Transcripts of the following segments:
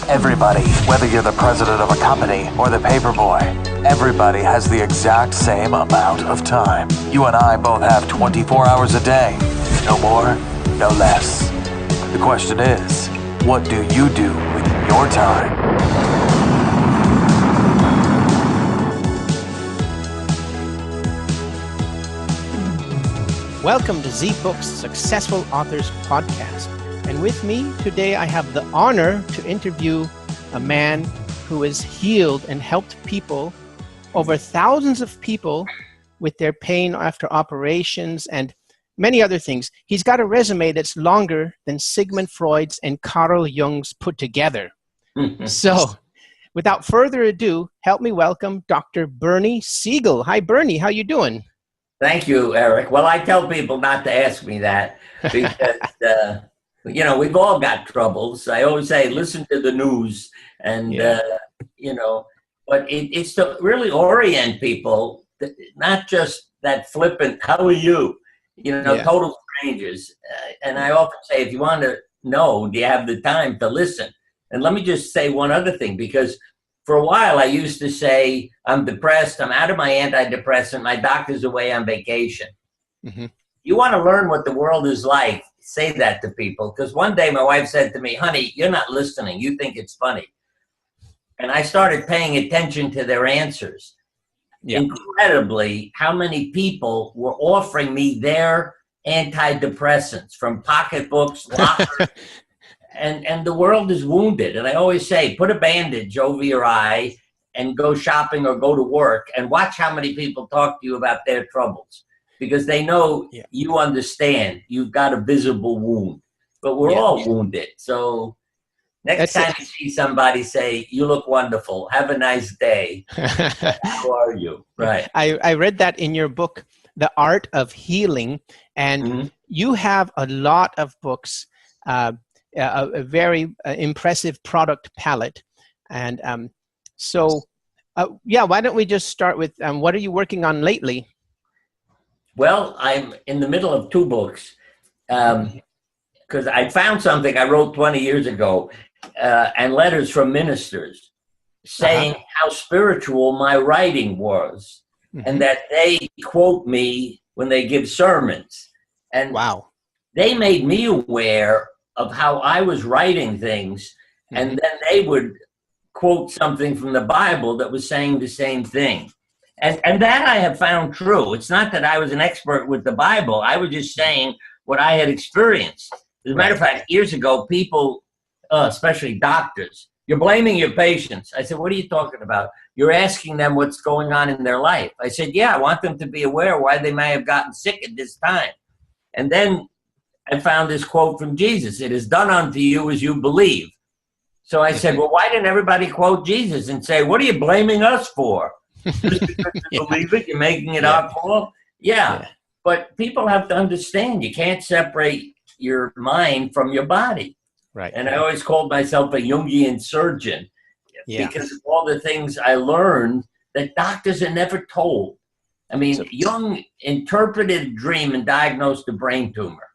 Everybody, whether you're the president of a company or the paper boy, everybody has the exact same amount of time. You and I both have 24 hours a day. No more, no less. The question is, what do you do with your time? Welcome to Zbooks Successful Authors Podcast. And with me today, I have the honor to interview a man who has healed and helped people, over thousands of people, with their pain after operations and many other things. He's got a resume that's longer than Sigmund Freud's and Carl Jung's put together. So, without further ado, help me welcome Dr. Bernie Siegel. Hi, Bernie. How you doing? Thank you, Eric. Well, I tell people not to ask me that because, we've all got troubles. I always say, listen to the news and, but it's to really orient people, not just that flippant, how are you? Total strangers. And I often say, if you want to know, do you have the time to listen? And let me just say one other thing, because for a while, I used to say, I'm depressed, I'm out of my antidepressant, my doctor's away on vacation. Mm-hmm. You want to learn what the world is like, say that to people. Because one day my wife said to me, honey, you're not listening, you think it's funny. And I started paying attention to their answers. Yeah. Incredibly, how many people were offering me their antidepressants from pocketbooks, lockers. And the world is wounded. And I always say, put a bandage over your eye and go shopping or go to work and watch how many people talk to you about their troubles. Because they know you understand. You've got a visible wound. But we're all wounded. So next time you see somebody, say, you look wonderful. Have a nice day. How are you? Right. I read that in your book, The Art of Healing. And you have a lot of books, a very impressive product palette. And why don't we just start with what are you working on lately? Well, I'm in the middle of two books because I found something I wrote 20 years ago and letters from ministers saying how spiritual my writing was and that they quote me when they give sermons. And they made me aware of how I was writing things, and then they would quote something from the Bible that was saying the same thing. And that I have found true. It's not that I was an expert with the Bible. I was just saying what I had experienced. As a matter of fact, years ago, people, especially doctors, you're blaming your patients. I said, what are you talking about? You're asking them what's going on in their life. I said, I want them to be aware why they may have gotten sick at this time. And then I found this quote from Jesus. It is done unto you as you believe. So I said, well, why didn't everybody quote Jesus and say, what are you blaming us for? Just because you believe it, you're making it our fault? But people have to understand you can't separate your mind from your body. Right. And I always called myself a Jungian surgeon because of all the things I learned that doctors are never told. I mean, Jung interpreted a dream and diagnosed a brain tumor.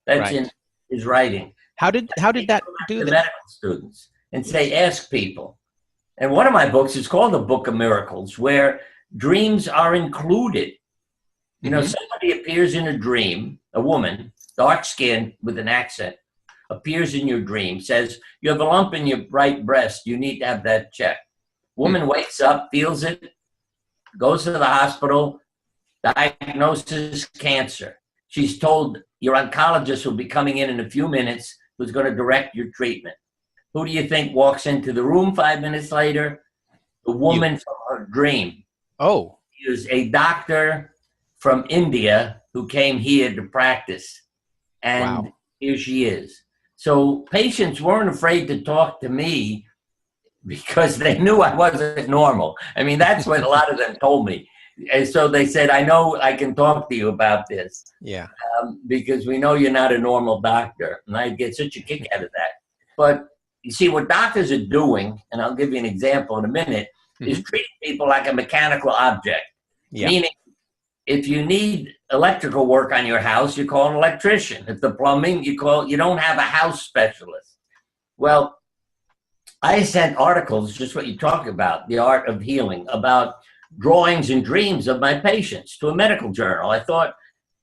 That's in his writing. How did that do that? Medical students and say, ask people. And one of my books is called The Book of Miracles, where dreams are included. Somebody appears in a dream, a woman, dark skinned with an accent, appears in your dream, says, you have a lump in your right breast, you need to have that checked. Woman wakes up, feels it, goes to the hospital, diagnosis cancer. She's told your oncologist will be coming in a few minutes, who's going to direct your treatment. Who do you think walks into the room 5 minutes later? The woman from her dream. Oh. She was a doctor from India who came here to practice. And here she is. So patients weren't afraid to talk to me because they knew I wasn't normal. I mean, that's what a lot of them told me. And so they said, I know I can talk to you about this. Because we know you're not a normal doctor. And I get such a kick out of that. But you see, what doctors are doing, and I'll give you an example in a minute, is treating people like a mechanical object. Meaning, if you need electrical work on your house, you call an electrician. If the plumbing, you don't have a house specialist. Well, I sent articles, just what you talk about, the art of healing, about drawings and dreams of my patients to a medical journal. I thought,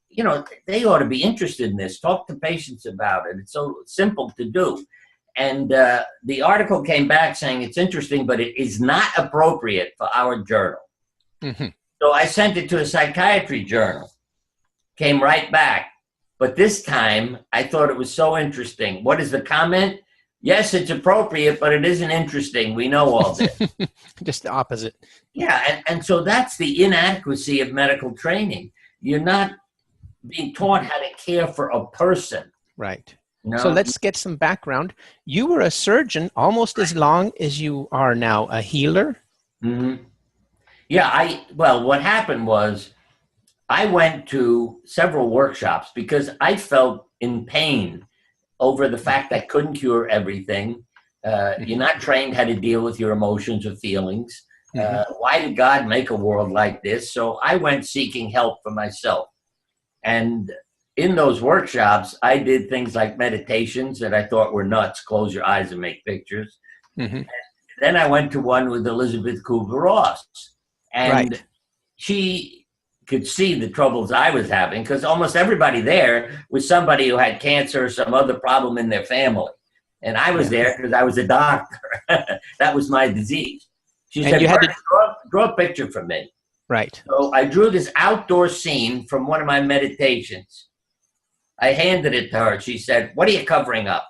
you know, they ought to be interested in this. Talk to patients about it. It's so simple to do. And the article came back saying it's interesting, but it is not appropriate for our journal. Mm-hmm. So I sent it to a psychiatry journal. Came right back. But this time, I thought it was so interesting. What is the comment? Yes, it's appropriate, but it isn't interesting. We know all this. Just the opposite. Yeah, and so that's the inadequacy of medical training. You're not being taught how to care for a person. Right. No. So let's get some background. You were a surgeon almost as long as you are now a healer. Mm-hmm. Yeah, well, what happened was I went to several workshops because I felt in pain over the fact I couldn't cure everything. You're not trained how to deal with your emotions or feelings. Why did God make a world like this? So I went seeking help for myself. And in those workshops, I did things like meditations that I thought were nuts. Close your eyes and make pictures. Mm-hmm. Then I went to one with Elizabeth Kubler-Ross. And she could see the troubles I was having because almost everybody there was somebody who had cancer or some other problem in their family. And I was there because I was a doctor. That was my disease. She said, you had to draw a picture for me. Right. So I drew this outdoor scene from one of my meditations. I handed it to her. She said, what are you covering up?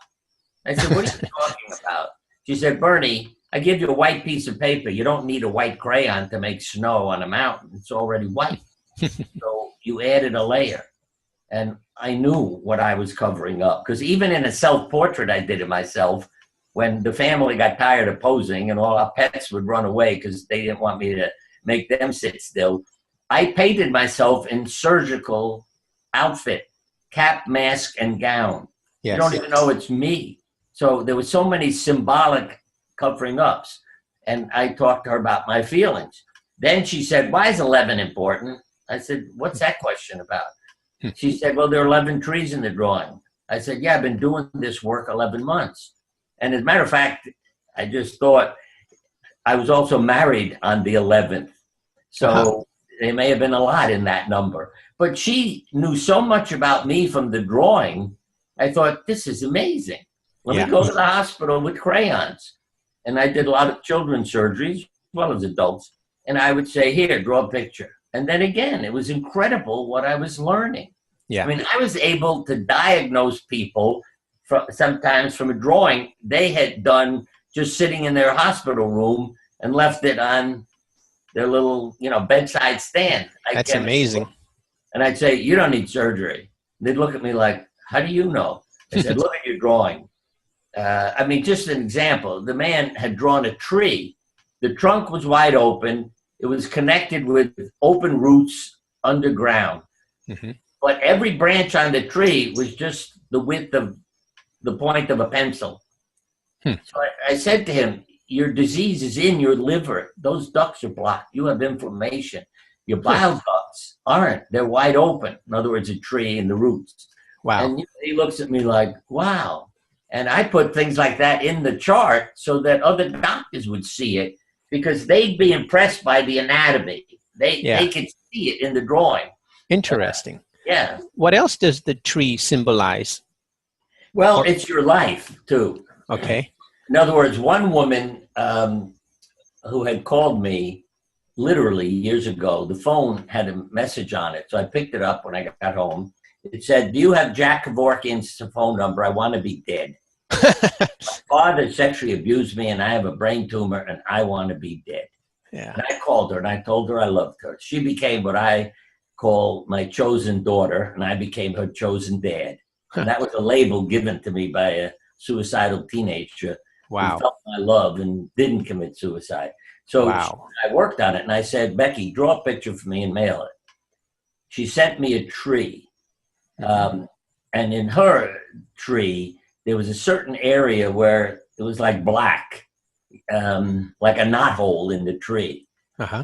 I said, what are you talking about? She said, Bernie, I give you a white piece of paper. You don't need a white crayon to make snow on a mountain. It's already white. So you added a layer. And I knew what I was covering up. Because even in a self-portrait I did of myself, when the family got tired of posing and all our pets would run away because they didn't want me to make them sit still, I painted myself in surgical outfit, cap, mask, and gown. Yes. You don't even know it's me. So there were so many symbolic covering ups. And I talked to her about my feelings. Then she said, why is 11 important? I said, what's that question about? She said, well, there are 11 trees in the drawing. I said, yeah, I've been doing this work 11 months. And as a matter of fact, I just thought I was also married on the 11th. So there may have been a lot in that number. But she knew so much about me from the drawing. I thought, this is amazing. Let me go to the hospital with crayons. And I did a lot of children's surgeries, as well as adults. And I would say, here, draw a picture. And then again, it was incredible what I was learning. Yeah. I mean, I was able to diagnose people sometimes from a drawing they had done just sitting in their hospital room and left it on their little, bedside stand. That's amazing. And I'd say, you don't need surgery. They'd look at me like, how do you know? I said, look at your drawing. I mean, just an example. The man had drawn a tree. The trunk was wide open. It was connected with open roots underground. Mm-hmm. But every branch on the tree was just the width of the point of a pencil. So I said to him, your disease is in your liver. Those ducts are blocked. You have inflammation. Your bile ducts aren't. They're wide open. In other words, a tree and the roots. Wow. And he looks at me like, wow. And I put things like that in the chart so that other doctors would see it because they'd be impressed by the anatomy. They could see it in the drawing. Interesting. Yeah. What else does the tree symbolize? Well, it's your life, too. Okay. In other words, one woman who had called me literally years ago, the phone had a message on it. So I picked it up when I got home. It said, do you have Jack Kevorkian's phone number? I want to be dead. My father sexually abused me and I have a brain tumor and I want to be dead. Yeah. And I called her and I told her I loved her. She became what I call my chosen daughter and I became her chosen dad. And that was a label given to me by a suicidal teenager who felt my love and didn't commit suicide. So I worked on it and I said, Becky, draw a picture for me and mail it. She sent me a tree. And in her tree, there was a certain area where it was like black, like a knothole in the tree. Uh-huh.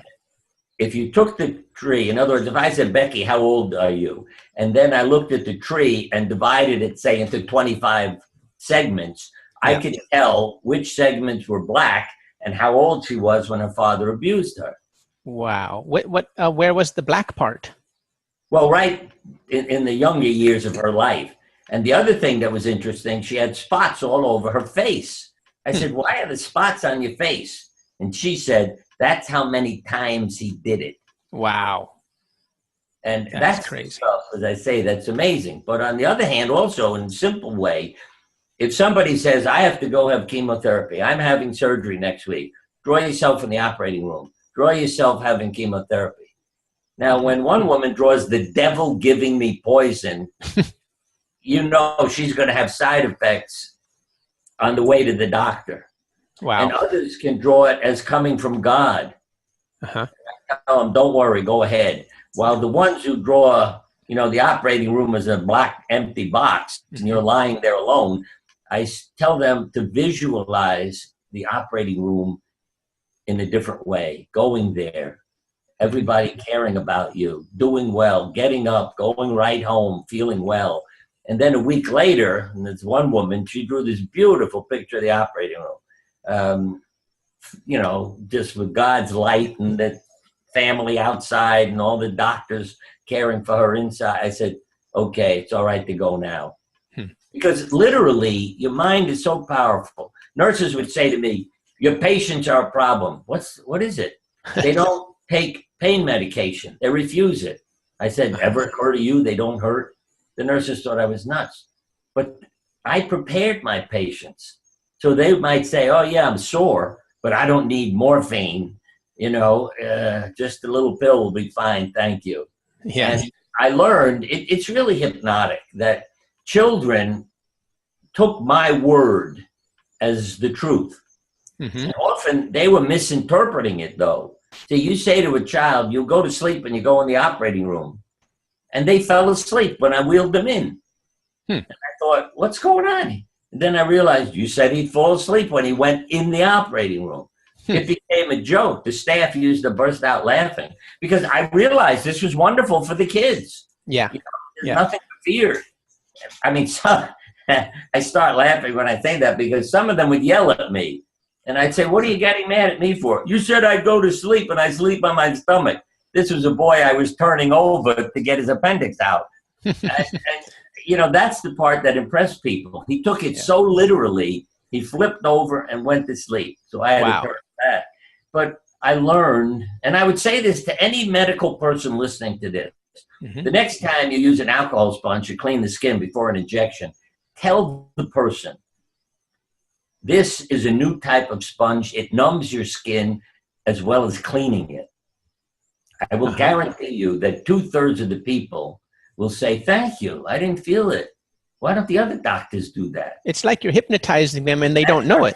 If you took the tree, in other words, if I said, Becky, how old are you? And then I looked at the tree and divided it, say, into 25 segments, I could tell which segments were black and how old she was when her father abused her. Wow. Where was the black part? Well, right in the younger years of her life. And the other thing that was interesting, she had spots all over her face. I said, why are the spots on your face? And she said, that's how many times he did it. Wow. And that's crazy stuff, as I say, that's amazing. But on the other hand, also in a simple way, if somebody says, I have to go have chemotherapy, I'm having surgery next week, draw yourself in the operating room, draw yourself having chemotherapy. Now, when one woman draws the devil giving me poison, you know she's going to have side effects on the way to the doctor. Wow. And others can draw it as coming from God. I tell them, don't worry, go ahead. While the ones who draw, you know, the operating room is a black, empty box, and you're lying there alone, I tell them to visualize the operating room in a different way, going there, everybody caring about you, doing well, getting up, going right home, feeling well. And then a week later, and there's one woman, she drew this beautiful picture of the operating room, you know, just with God's light and the family outside and all the doctors caring for her inside. I said, okay, it's all right to go now. Because literally, your mind is so powerful. Nurses would say to me, your patients are a problem. What is it? They don't take pain medication. They refuse it. I said, ever occur to you they don't hurt? The nurses thought I was nuts. But I prepared my patients. So they might say, oh, yeah, I'm sore, but I don't need morphine. You know, just a little pill will be fine. Thank you. Yeah. And I learned it's really hypnotic that children took my word as the truth. And often they were misinterpreting it, though. So you say to a child, you go to sleep and you go in the operating room. And they fell asleep when I wheeled them in. And I thought, what's going on? And then I realized you said he'd fall asleep when he went in the operating room. It became a joke. The staff used to burst out laughing because I realized this was wonderful for the kids. Yeah. You know, there's nothing to fear. I mean, I start laughing when I say that because some of them would yell at me. And I'd say, what are you getting mad at me for? You said I'd go to sleep and I sleep on my stomach. This was a boy I was turning over to get his appendix out. and, you know, that's the part that impressed people. He took it so literally, he flipped over and went to sleep. So I had to turn that. But I learned, and I would say this to any medical person listening to this, the next time you use an alcohol sponge to clean the skin before an injection, tell the person, this is a new type of sponge. It numbs your skin as well as cleaning it. I will guarantee you that 2/3 of the people will say, thank you, I didn't feel it. Why don't the other doctors do that? It's like you're hypnotizing them and they don't know it.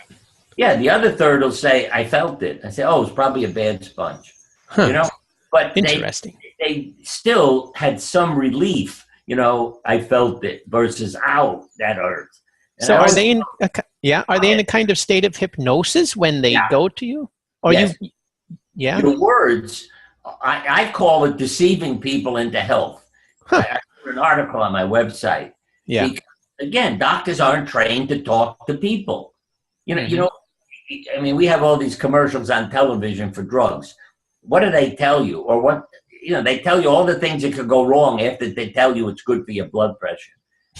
Yeah, the other third will say, I felt it. I say, oh, it's probably a bad sponge. You know, but interesting. They still had some relief, you know, I felt it versus, ow, that hurts. And so are they in a kind of state of hypnosis when they go to you? Or your words, I call it deceiving people into health. I wrote an article on my website. Yeah. Because, again, doctors aren't trained to talk to people. You know, I mean, we have all these commercials on television for drugs. What do they tell you? Or what, you know, they tell you all the things that could go wrong after they tell you it's good for your blood pressure.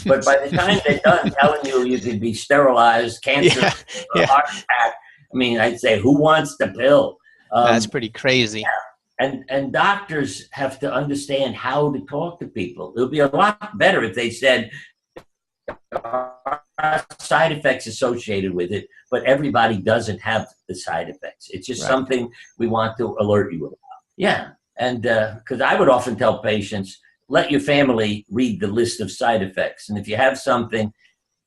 But by the time they're done telling you you could be sterilized, cancer, heart attack, I mean, I'd say, who wants the pill? That's pretty crazy. Yeah. And doctors have to understand how to talk to people. It would be a lot better if they said, side effects associated with it, but everybody doesn't have the side effects. It's just something we want to alert you about. Yeah. And because I would often tell patients, let your family read the list of side effects. And if you have something,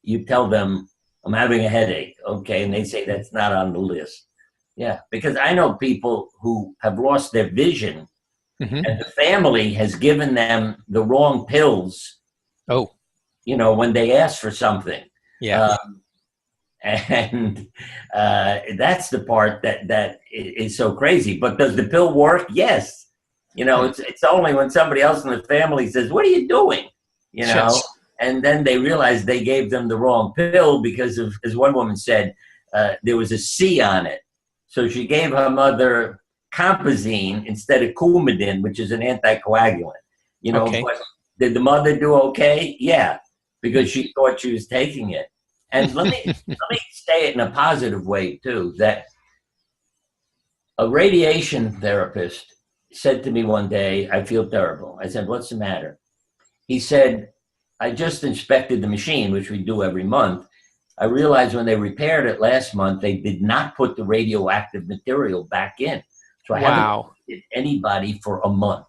you tell them, I'm having a headache. Okay. And they say, that's not on the list. Yeah. Because I know people who have lost their vision and the family has given them the wrong pills. Oh. You know, when they ask for something. Yeah. And that's the part that is so crazy. But does the pill work? Yes. You know, it's only when somebody else in the family says, what are you doing? You know, And then they realized they gave them the wrong pill because of, as one woman said, there was a C on it. So she gave her mother Compazine instead of Coumadin, which is an anticoagulant. You know, Okay. but did the mother do okay? Yeah, because she thought she was taking it. And let me say it in a positive way too, that a radiation therapist said to me one day, I feel terrible. I said, what's the matter? He said, I just inspected the machine, which we do every month. I realized when they repaired it last month, they did not put the radioactive material back in. So I haven't treated anybody for a month.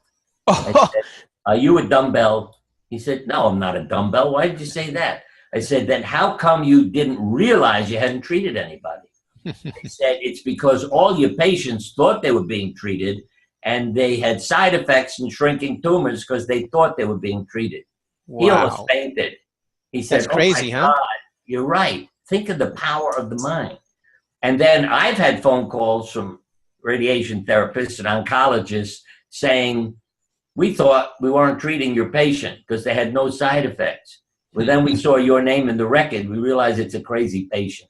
I said, are you a dumbbell? He said, no, I'm not a dumbbell. Why did you say that? I said, then how come you didn't realize you hadn't treated anybody? He said, it's because all your patients thought they were being treated and they had side effects and shrinking tumors because they thought they were being treated. Wow. He almost fainted. He said, that's crazy, oh my God, you're right. Think of the power of the mind. And then I've had phone calls from radiation therapists and oncologists saying, we thought we weren't treating your patient because they had no side effects. But then we saw your name in the record. We realized it's a crazy patient.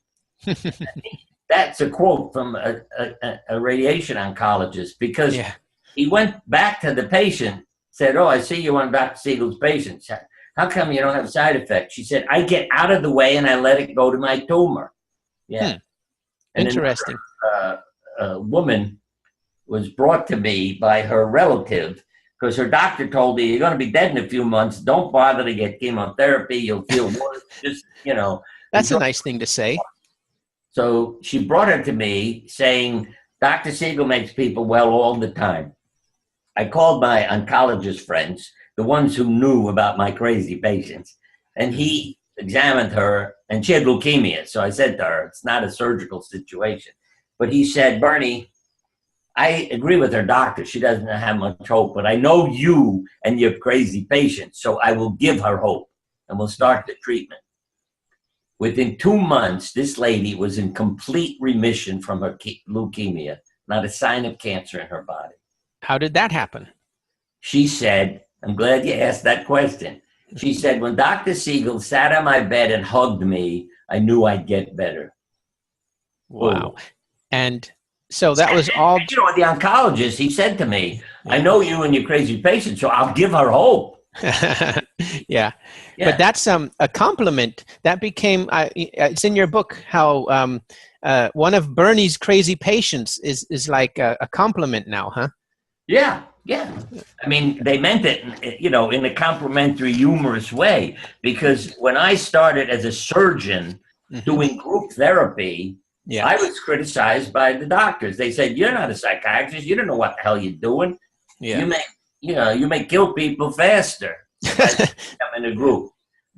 That's a quote from a radiation oncologist because he went back to the patient, said, oh, I see you one of Dr. Siegel's patients. How come you don't have side effects? She said, I get out of the way and I let it go to my tumor. Yeah. And interesting. A woman was brought to me by her relative because her doctor told her, you're going to be dead in a few months. Don't bother to get chemotherapy. You'll feel worse. Just, you know. That's a nice thing to say. So she brought her to me saying, Dr. Siegel makes people well all the time. I called my oncologist friends, the ones who knew about my crazy patients, and he examined her, and she had leukemia. So I said to her, it's not a surgical situation. But he said, Bernie, I agree with her doctor. She doesn't have much hope, but I know you and your crazy patient, so I will give her hope, and we'll start the treatment. Within 2 months, this lady was in complete remission from her leukemia, not a sign of cancer in her body. How did that happen? She said, I'm glad you asked that question. She said, when Dr. Siegel sat on my bed and hugged me, I knew I'd get better. Wow. And so that was all. You know, the oncologist, he said to me, I know you and your crazy patient, so I'll give her hope. Yeah. But that's a compliment. That became, it's in your book, how one of Bernie's crazy patients is like a compliment now, huh? Yeah. I mean, they meant it, you know, in a complimentary, humorous way, because when I started as a surgeon doing group therapy, I was criticized by the doctors. They said, you're not a psychiatrist. You don't know what the hell you're doing. Yeah. You may kill people faster in a group.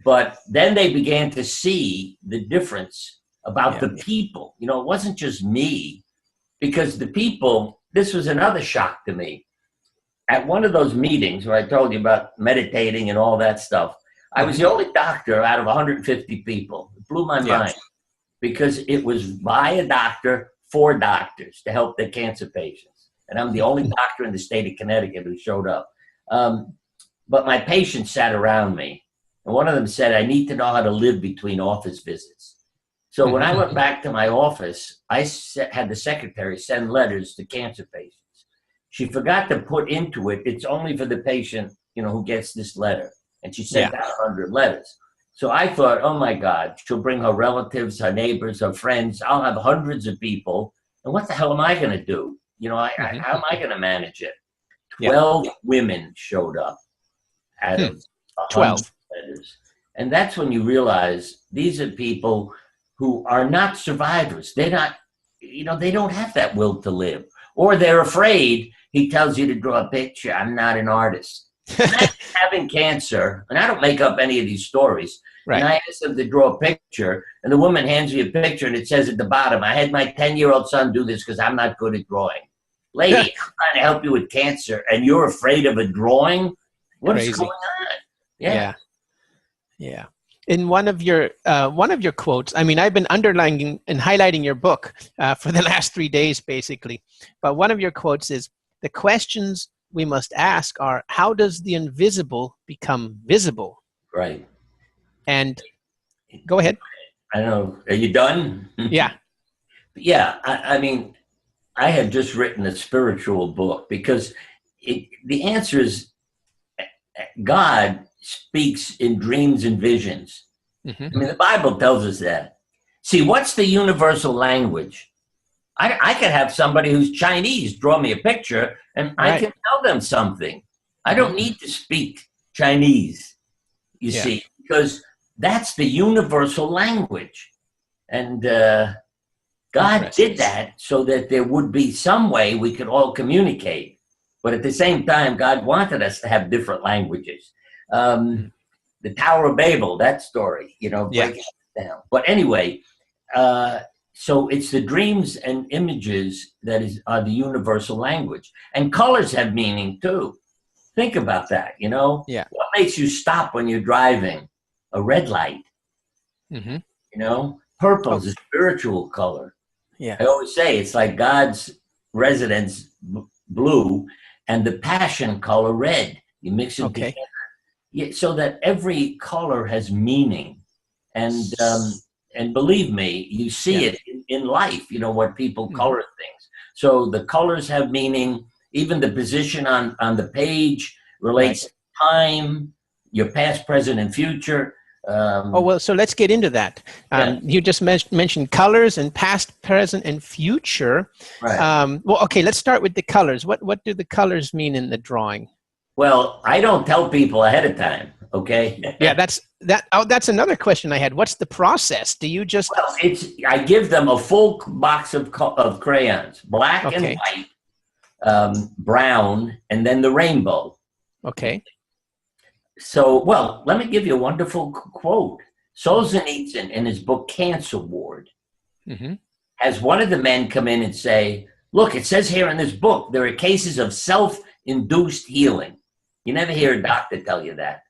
But then they began to see the difference about the people. You know, it wasn't just me, because the people, this was another shock to me. At one of those meetings where I told you about meditating and all that stuff, I was the only doctor out of 150 people. It blew my mind because it was by a doctor for doctors to help their cancer patients. And I'm the only doctor in the state of Connecticut who showed up. But my patients sat around me. And one of them said, I need to know how to live between office visits. So when I went back to my office, I had the secretary send letters to cancer patients. She forgot to put into it, it's only for the patient, you know, who gets this letter. And she sent out 100 letters. So I thought, oh my God, she'll bring her relatives, her neighbors, her friends. I'll have hundreds of people. And what the hell am I going to do? You know, how am I going to manage it? 12 women showed up out of 12 letters. And that's when you realize these are people who are not survivors. They're not, you know, they don't have that will to live. Or they're afraid. He tells you to draw a picture. I'm not an artist. Having cancer, and I don't make up any of these stories. And I asked them to draw a picture, and the woman hands me a picture, and it says at the bottom, I had my 10-year-old son do this because I'm not good at drawing. Lady, I'm trying to help you with cancer, and you're afraid of a drawing? What is going on? Yeah. In one of your quotes, I mean, I've been underlining and highlighting your book for the last 3 days, basically. But one of your quotes is, the questions we must ask are, how does the invisible become visible? Right. And go ahead. I don't know. Are you done? Yeah. Yeah. I mean, I have just written a spiritual book because the answer is God speaks in dreams and visions. Mm-hmm. I mean, the Bible tells us that. See, what's the universal language? I could have somebody who's Chinese draw me a picture and I can tell them something. I don't need to speak Chinese, you see, because that's the universal language. And God did that so that there would be some way we could all communicate. But at the same time, God wanted us to have different languages. The Tower of Babel, that story, breaking it down. But anyway, so it's the dreams and images that are the universal language. And colors have meaning too. Think about that, Yeah. What makes you stop when you're driving? A red light. Mm-hmm. Purple is a spiritual color. Yeah. I always say it's like God's residence blue and the passion color red. You mix it together. Yeah, so that every color has meaning. And believe me, you see it in life, what people color things. So the colors have meaning. Even the position on the page relates to time, your past, present, and future. So let's get into that. You just mentioned colors and past, present, and future. Right. Let's start with the colors. What do the colors mean in the drawing? Well, I don't tell people ahead of time. Okay. Yeah, that's another question I had. What's the process? Do you just? Well, I give them a full box of crayons, black and white, brown, and then the rainbow. Okay. So, let me give you a wonderful quote. Solzhenitsyn, in his book Cancer Ward, has one of the men come in and say, look, it says here in this book, there are cases of self-induced healing. You never hear a doctor tell you that.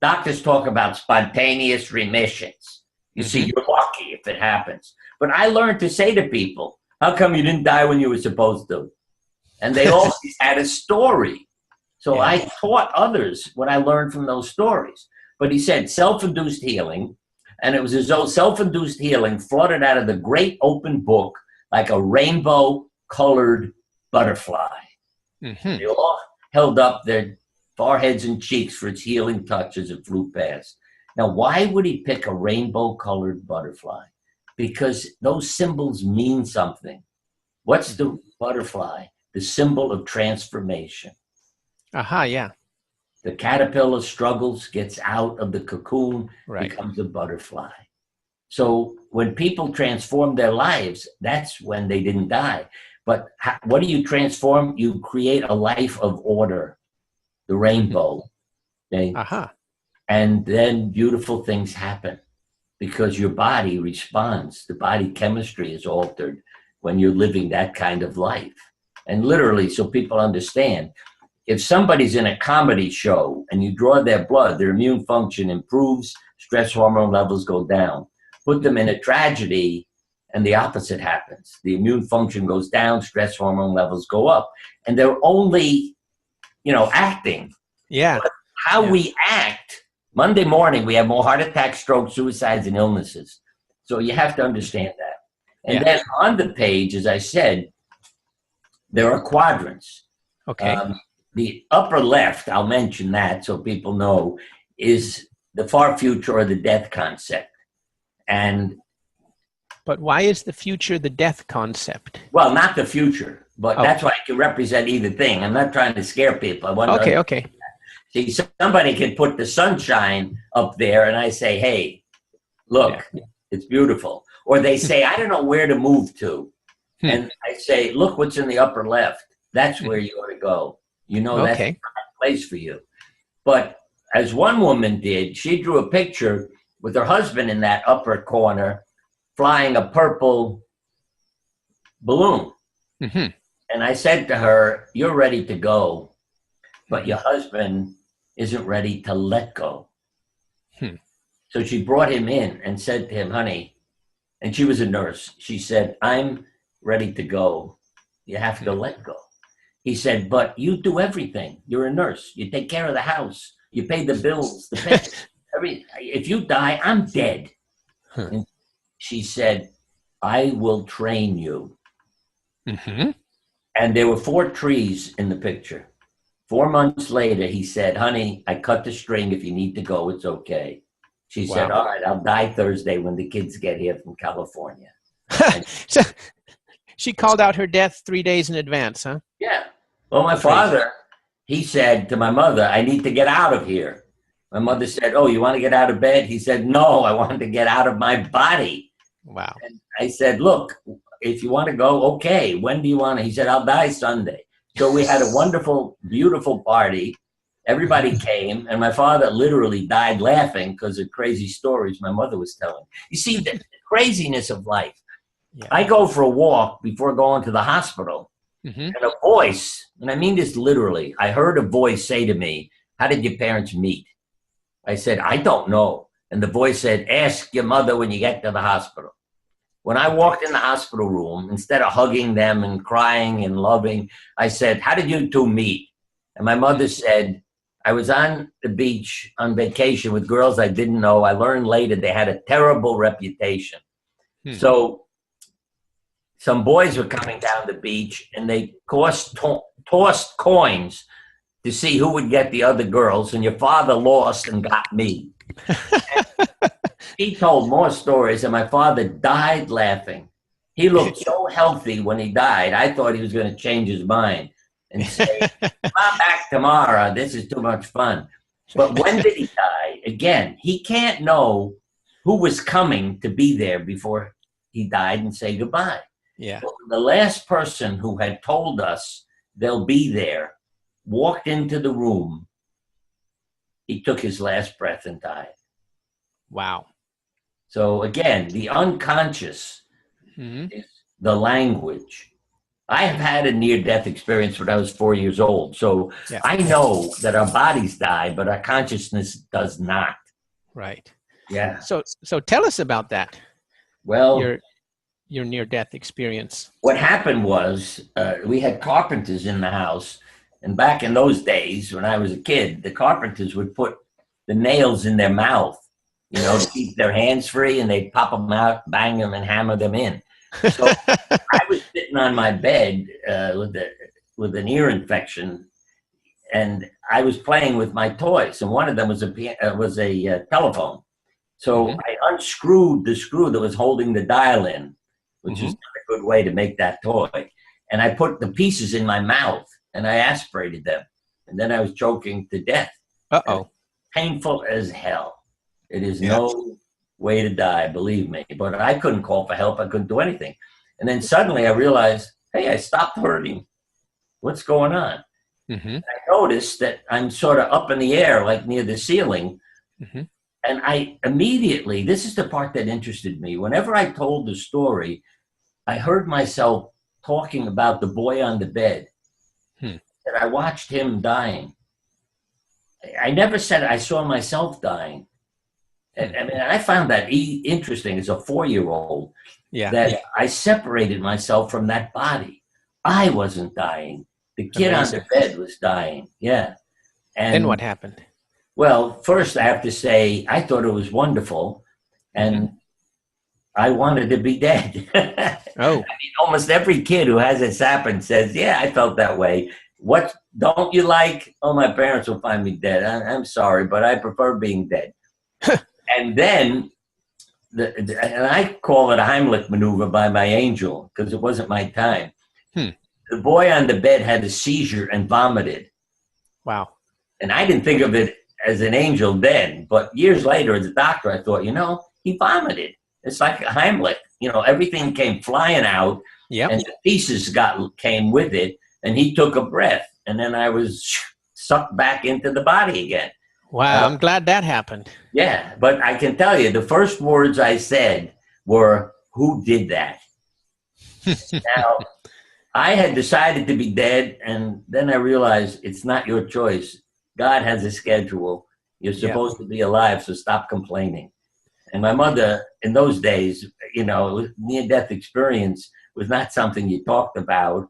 Doctors talk about spontaneous remissions. You see, you're lucky if it happens. But I learned to say to people, how come you didn't die when you were supposed to? And they always had a story. So I taught others what I learned from those stories. But he said self-induced healing, and it was as though self-induced healing flooded out of the great open book like a rainbow-colored butterfly. They all held up their foreheads and cheeks for its healing touch as it flew past. Now, why would he pick a rainbow-colored butterfly? Because those symbols mean something. What's the butterfly? The symbol of transformation. Yeah. The caterpillar struggles, gets out of the cocoon, becomes a butterfly. So when people transform their lives, that's when they didn't die. But what do you transform? You create a life of order, the rainbow. And then beautiful things happen because your body responds. The body chemistry is altered when you're living that kind of life. And literally, so people understand, if somebody's in a comedy show and you draw their blood, their immune function improves, stress hormone levels go down. Put them in a tragedy and the opposite happens. The immune function goes down, stress hormone levels go up. And they're only, acting. Yeah. But how we act, Monday morning, we have more heart attacks, strokes, suicides, and illnesses. So you have to understand that. And then on the page, as I said, there are quadrants. Okay. The upper left, I'll mention that so people know, is the far future or the death concept. But why is the future the death concept? Well, not the future, but that's why it can represent either thing. I'm not trying to scare people. I want Okay. See, somebody can put the sunshine up there and I say, hey, look, it's beautiful. Or they say, I don't know where to move to. And I say, look what's in the upper left. That's where you ought to go. That's the right place for you. But as one woman did, she drew a picture with her husband in that upper corner flying a purple balloon. And I said to her, you're ready to go, but your husband isn't ready to let go. So she brought him in and said to him, honey, and she was a nurse. She said, I'm ready to go. You have to let go. He said, but you do everything. You're a nurse. You take care of the house. You pay the bills. if you die, I'm dead. Huh. And she said, I will train you. Mm-hmm. And there were 4 trees in the picture. 4 months later, he said, honey, I cut the string. If you need to go, it's okay. She said, all right, I'll die Thursday when the kids get here from California. So she called out her death 3 days in advance, huh? Yeah. Well, my father, he said to my mother, I need to get out of here. My mother said, oh, you want to get out of bed? He said, no, I wanted to get out of my body. Wow. And I said, look, if you want to go, okay. When do you want to? He said, I'll die Sunday. So we had a wonderful, beautiful party. Everybody came, and my father literally died laughing because of crazy stories my mother was telling. You see, the craziness of life. Yeah. I go for a walk before going to the hospital, and a voice, and I mean this literally, I heard a voice say to me, how did your parents meet? I said, I don't know. And the voice said, ask your mother when you get to the hospital. When I walked in the hospital room, instead of hugging them and crying and loving, I said, how did you two meet? And my mother said, I was on the beach on vacation with girls I didn't know. I learned later they had a terrible reputation. So some boys were coming down the beach, and they tossed coins to see who would get the other girls, and your father lost and got me. He told more stories, and my father died laughing. He looked so healthy when he died. I thought he was going to change his mind and say, come back tomorrow. This is too much fun. But when did he die? Again, he can't know who was coming to be there before he died and say goodbye. Yeah. But the last person who had told us they'll be there walked into the room. He took his last breath and died. Wow. So again, the unconscious is the language. I have had a near-death experience when I was 4 years old. So I know that our bodies die, but our consciousness does not. Right. Yeah. So tell us about that. Well, your near-death experience. What happened was we had carpenters in the house. And back in those days, when I was a kid, the carpenters would put the nails in their mouth, to keep their hands free, and they'd pop them out, bang them, and hammer them in. So I was sitting on my bed with an ear infection, and I was playing with my toys, and one of them was a telephone. So I unscrewed the screw that was holding the dial in, which is not a good way to make that toy. And I put the pieces in my mouth, and I aspirated them. And then I was choking to death. Uh-oh. Painful as hell. It is no way to die, believe me. But I couldn't call for help. I couldn't do anything. And then suddenly I realized, hey, I stopped hurting. What's going on? I noticed that I'm sort of up in the air, like near the ceiling. And I immediately, this is the part that interested me. Whenever I told the story, I heard myself talking about the boy on the bed. And I watched him dying. I never said I saw myself dying. And I found that interesting as a 4-year-old, that I separated myself from that body. I wasn't dying. The kid on the bed was dying. Yeah. And then what happened? Well, first I have to say, I thought it was wonderful. And I wanted to be dead. Oh. I mean, almost every kid who has this happen says, yeah, I felt that way. What don't you like? Oh, my parents will find me dead. I'm sorry, but I prefer being dead. And then, and I call it a Heimlich maneuver by my angel, because it wasn't my time. The boy on the bed had a seizure and vomited. Wow. And I didn't think of it as an angel then, but years later as a doctor, I thought, he vomited. It's like a Heimlich. Everything came flying out, and the pieces came with it, and he took a breath, and then I was sucked back into the body again. Wow, I'm glad that happened. Yeah, but I can tell you, the first words I said were, who did that? Now, I had decided to be dead, and then I realized it's not your choice. God has a schedule. You're supposed to be alive, so stop complaining. And my mother, in those days, near-death experience was not something you talked about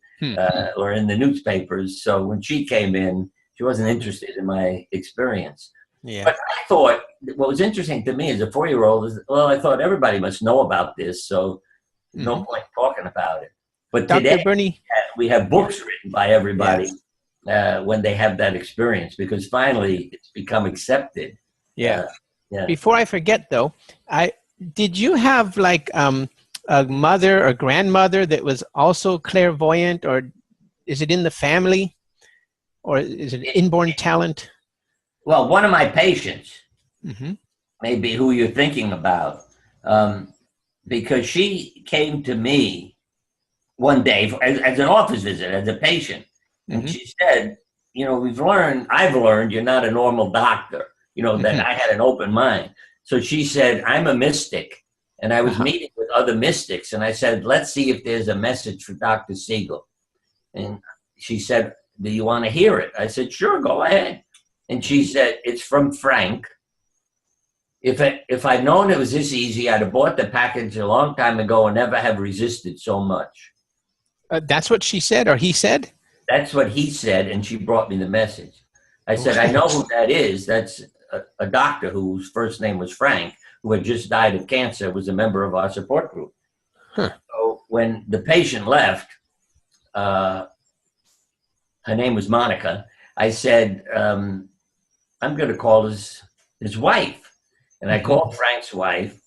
or in the newspapers. So when she came in, she wasn't interested in my experience. Yeah. But I thought what was interesting to me as a 4-year-old is, well, I thought everybody must know about this, so no point talking about it. But Dr. today, Bernie, we have books written by everybody when they have that experience, because finally it's become accepted. yeah. Yeah. Before I forget, though, did you have like a mother or grandmother that was also clairvoyant, or is it in the family, or is it inborn talent? Well, one of my patients, Mm-hmm. maybe who you're thinking about, because she came to me one day as an office visit, as a patient, and she said, you know, I've learned you're not a normal doctor, you know, that I had an open mind. So she said, I'm a mystic, and I was meeting with other mystics, and I said, let's see if there's a message for Dr. Siegel. And she said, do you want to hear it? I said, sure, go ahead. And she said, it's from Frank. If I'd known it was this easy, I'd have bought the package a long time ago and never have resisted so much. That's what she said, or he said? That's what he said, and she brought me the message. I said, I know who that is. That's a doctor whose first name was Frank, who had just died of cancer, was a member of our support group. So when the patient left, her name was Monica, I said, I'm going to call his wife. And I called Frank's wife,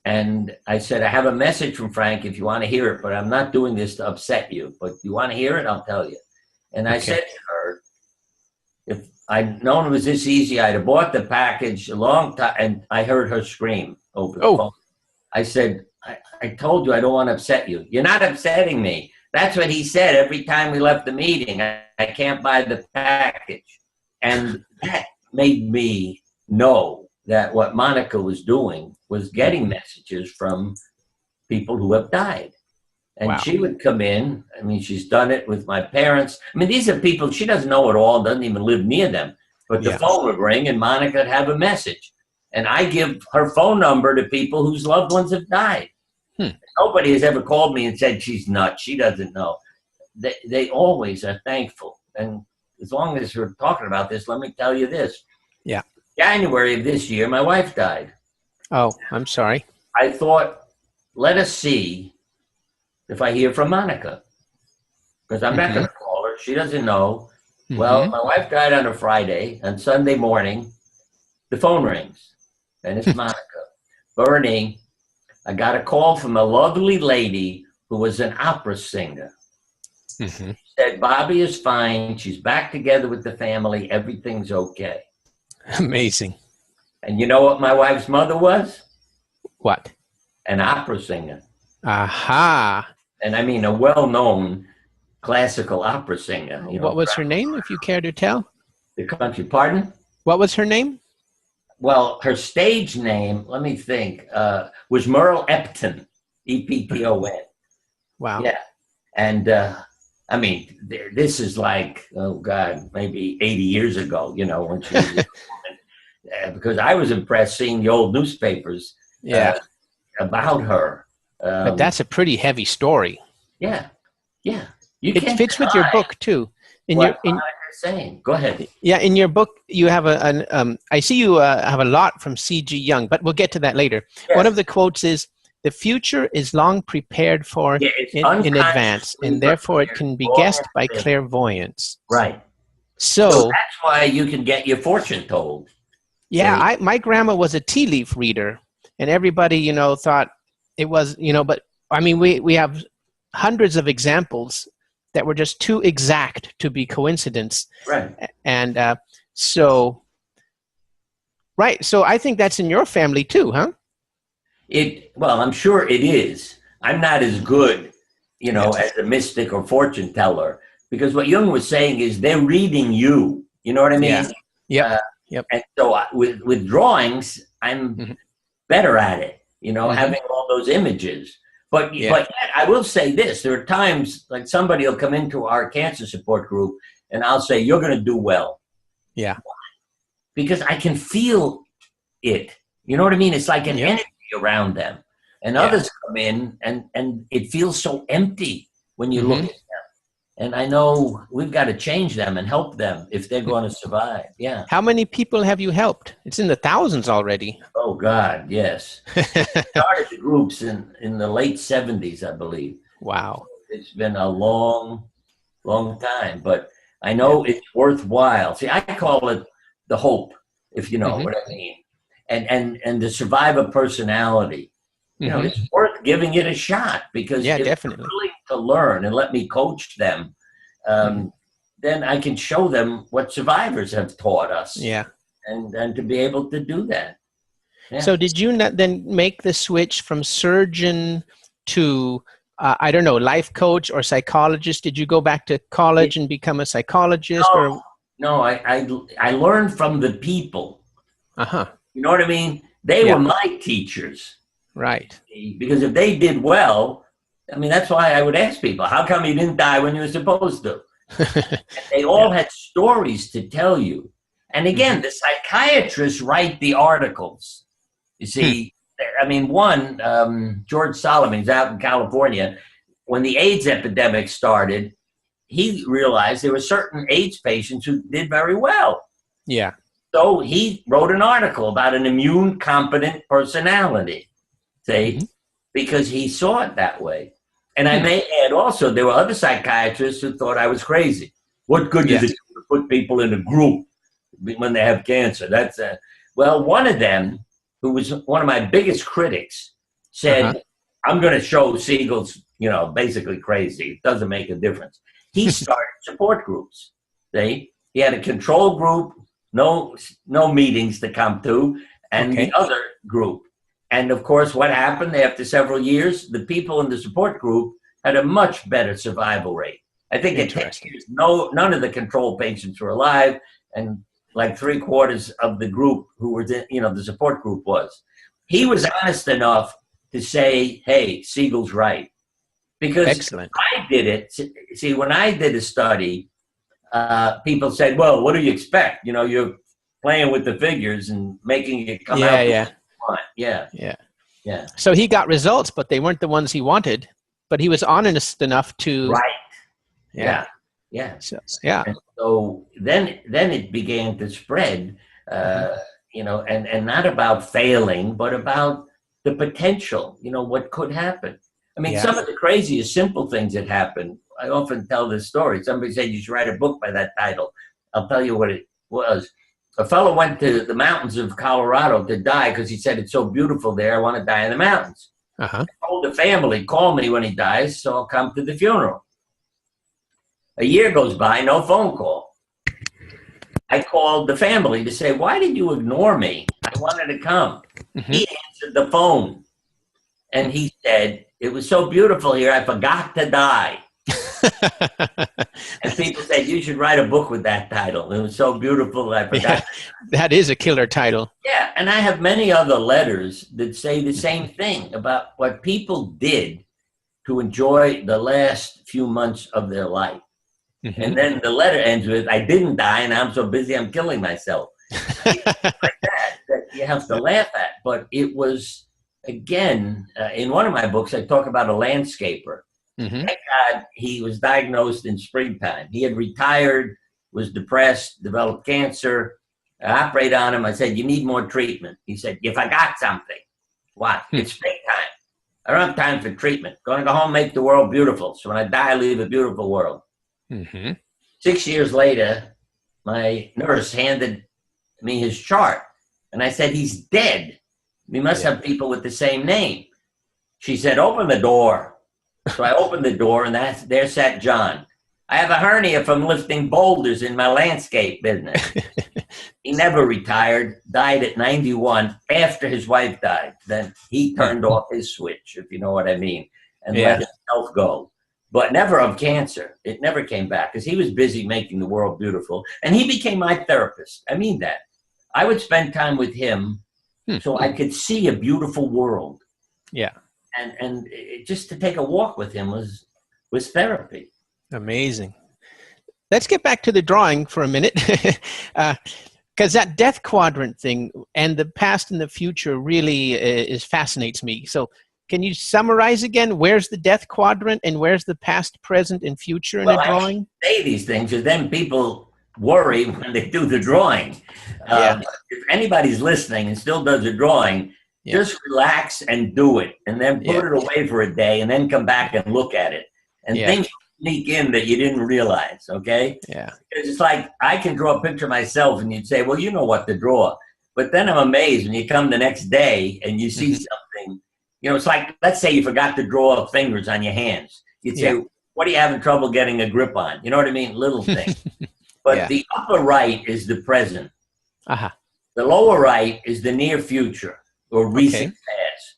and I said, I have a message from Frank if you want to hear it, but I'm not doing this to upset you. But if you want to hear it, I'll tell you. And I said to her, if I'd known it was this easy, I'd have bought the package a long time. And I heard her scream over the phone. I said, I told you I don't want to upset you. You're not upsetting me. That's what he said every time we left the meeting. I can't buy the package. And that made me know that what Monica was doing was getting messages from people who have died. And she would come in. I mean, she's done it with my parents. I mean, these are people, she doesn't know it all, doesn't even live near them. But the phone would ring and Monica would have a message. And I give her phone number to people whose loved ones have died. Nobody has ever called me and said she's nuts. She doesn't know. They always are thankful. And as long as we're talking about this, let me tell you this. Yeah. January of this year, my wife died. Oh, I'm sorry. I thought, let us see if I hear from Monica. Because I'm not going to call her. She doesn't know. Well, my wife died on a Friday. On Sunday morning, the phone rings. And it's Monica. Bernie, I got a call from a lovely lady who was an opera singer. She said, Bobby is fine. She's back together with the family. Everything's okay. Amazing. And you know what my wife's mother was? What? An opera singer. Aha. And I mean a well-known classical opera singer. You know, what was her name, if you care to tell? The country, pardon? What was her name? Well, her stage name, let me think, was Merle Epton, E-P-T-O-N. Wow. Yeah. And I mean, this is like, oh God, maybe 80 years ago, you know, when she was because I was impressed seeing the old newspapers about her. But that's a pretty heavy story. Yeah. Yeah. It fits with your book too. Saying. Go ahead. Yeah, in your book, you have I see you have a lot from C.G. Jung, but we'll get to that later. Yes. One of the quotes is, the future is long prepared for in advance, and therefore it can be guessed by clairvoyance. Right. So that's why you can get your fortune told. Yeah, my grandma was a tea leaf reader, and everybody, you know, thought it was, you know, but I mean, we have hundreds of examples that were just too exact to be coincidence. Right. And so I think that's in your family too, huh? Well, I'm sure it is. I'm not as good, you know, as a mystic or fortune teller, because what Jung was saying is they're reading you. You know what I mean? Yeah. Yep. And so with drawings, I'm better at it, you know, having all those images. But yet, I will say this, there are times like somebody will come into our cancer support group and I'll say, you're going to do well. Yeah. Why? Because I can feel it. You know what I mean? It's like an energy around them. And others come in and it feels so empty when you look at them. And I know we've got to change them and help them if they're going to survive. Yeah. How many people have you helped? It's in the thousands already. Oh, God, yes. Started the groups in the late 70s, I believe. Wow. It's been a long, long time, but I know it's worthwhile. See, I call it the hope, if you know what I mean, and the survivor personality. You know, it's worth giving it a shot, because if definitely. they're willing to learn and let me coach them, then I can show them what survivors have taught us. Yeah. And to be able to do that. Yeah. So did you not then make the switch from surgeon to, I don't know, life coach or psychologist? Did you go back to college and become a psychologist? No, I learned from the people. Uh-huh. You know what I mean? They were my teachers. Right. Because if they did well, I mean, that's why I would ask people, how come you didn't die when you were supposed to? And they all had stories to tell you. And again, the psychiatrists write the articles. You see, I mean, George Solomon's out in California. When the AIDS epidemic started, he realized there were certain AIDS patients who did very well. Yeah. So he wrote an article about an immune competent personality. See, because he saw it that way. And I may add also, there were other psychiatrists who thought I was crazy. What good is it to put people in a group when they have cancer? That's well, one of them, who was one of my biggest critics, said, I'm going to show Siegel's, basically crazy. It doesn't make a difference. He started support groups. See, he had a control group, no meetings to come to, and the other group. And of course, what happened after several years, the people in the support group had a much better survival rate. I think at 10 years, none of the control patients were alive, and like 3/4 of the group who were, the support group was. He was honest enough to say, hey, Siegel's right. Because I did it. See, when I did a study, people said, well, what do you expect? You're playing with the figures and making it come out. Yeah. So he got results, but they weren't the ones he wanted. But he was honest enough to. Right. Yeah. And so then it began to spread, and not about failing, but about the potential, what could happen. I mean, some of the craziest simple things that happen. I often tell this story. Somebody said you should write a book by that title. I'll tell you what it was. A fellow went to the mountains of Colorado to die because he said, it's so beautiful there, I want to die in the mountains. I told the family, call me when he dies, so I'll come to the funeral. A year goes by, no phone call. I called the family to say, why did you ignore me? I wanted to come. He answered the phone, and he said, it was so beautiful here, I forgot to die. And people said, you should write a book with that title. It was so beautiful that I forgot. That is a killer title. Yeah, and I have many other letters that say the same thing about what people did to enjoy the last few months of their life. And then the letter ends with, I didn't die, and I'm so busy I'm killing myself. Like that you have to laugh at. But it was, again, in one of my books, I talk about a landscaper. Thank God he was diagnosed in springtime. He had retired, was depressed, developed cancer. I operated on him. I said, you need more treatment. He said, if I got something. What? It's springtime. I don't have time for treatment. Going to go home, make the world beautiful. So when I die, I leave a beautiful world. 6 years later, my nurse handed me his chart. And I said, he's dead. We must have people with the same name. She said, open the door. So I opened the door, and there sat John. I have a hernia from lifting boulders in my landscape business. He never retired, died at 91 after his wife died. Then he turned off his switch, if you know what I mean, and let himself go. But never of cancer. It never came back because he was busy making the world beautiful. And he became my therapist. I mean that. I would spend time with him so I could see a beautiful world. Yeah. And just to take a walk with him was therapy. Amazing. Let's get back to the drawing for a minute. Because that death quadrant thing and the past and the future really fascinates me. So Can you summarize again? Where's the death quadrant and where's the past, present, and future in a drawing? I say these things because then people worry when they do the drawing. If anybody's listening and still does a drawing, just relax and do it, and then put it away for a day, and then come back and look at it, and things sneak in that you didn't realize. Okay? Yeah. It's like I can draw a picture myself, and you'd say, "Well, you know what to draw," but then I'm amazed when you come the next day and you see something. You know, it's like, let's say you forgot to draw fingers on your hands. You'd say, "What are you having trouble getting a grip on?" You know what I mean? Little things. But the upper right is the present. The lower right is the near future or recent past.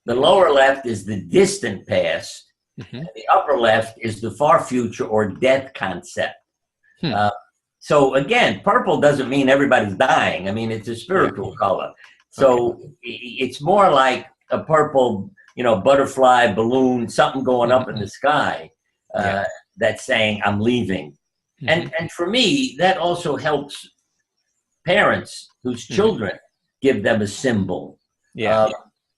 The lower left is the distant past. And the upper left is the far future or death concept. So again, purple doesn't mean everybody's dying. I mean, it's a spiritual color. So it's more like a purple, you know, butterfly, balloon, something going up in the sky that's saying, I'm leaving. And for me, that also helps parents whose children give them a symbol.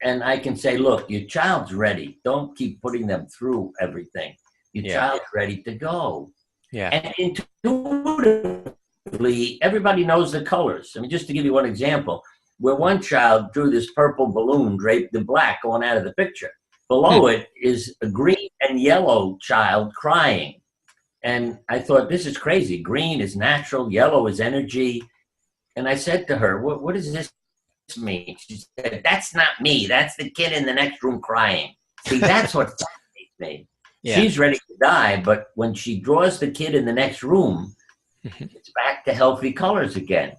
And I can say, look, your child's ready. Don't keep putting them through everything. Your child's ready to go. And intuitively, everybody knows the colors. I mean, just to give you one example, where one child drew this purple balloon draped in black going out of the picture. Below it is a green and yellow child crying. And I thought, this is crazy. Green is natural, yellow is energy. And I said to her, what does this mean? She said, that's not me. That's the kid in the next room crying. See, that's what fascinates me. She's ready to die, but when she draws the kid in the next room, it's back to healthy colors again.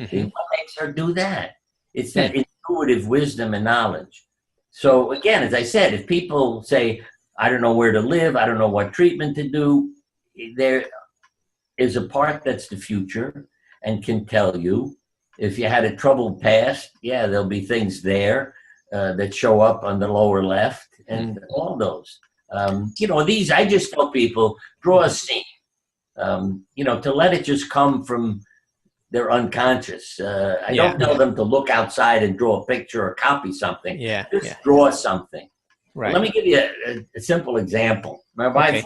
See, what makes her do that? It's that intuitive wisdom and knowledge. So again, as I said, if people say, I don't know where to live, I don't know what treatment to do, there is a part that's the future and can tell you. If you had a troubled past, there'll be things there that show up on the lower left and all those. You know, these, I just tell people, draw a scene, you know, to let it just come from their unconscious. I don't tell them to look outside and draw a picture or copy something. Just draw something. Right. Let me give you a simple example. My wife,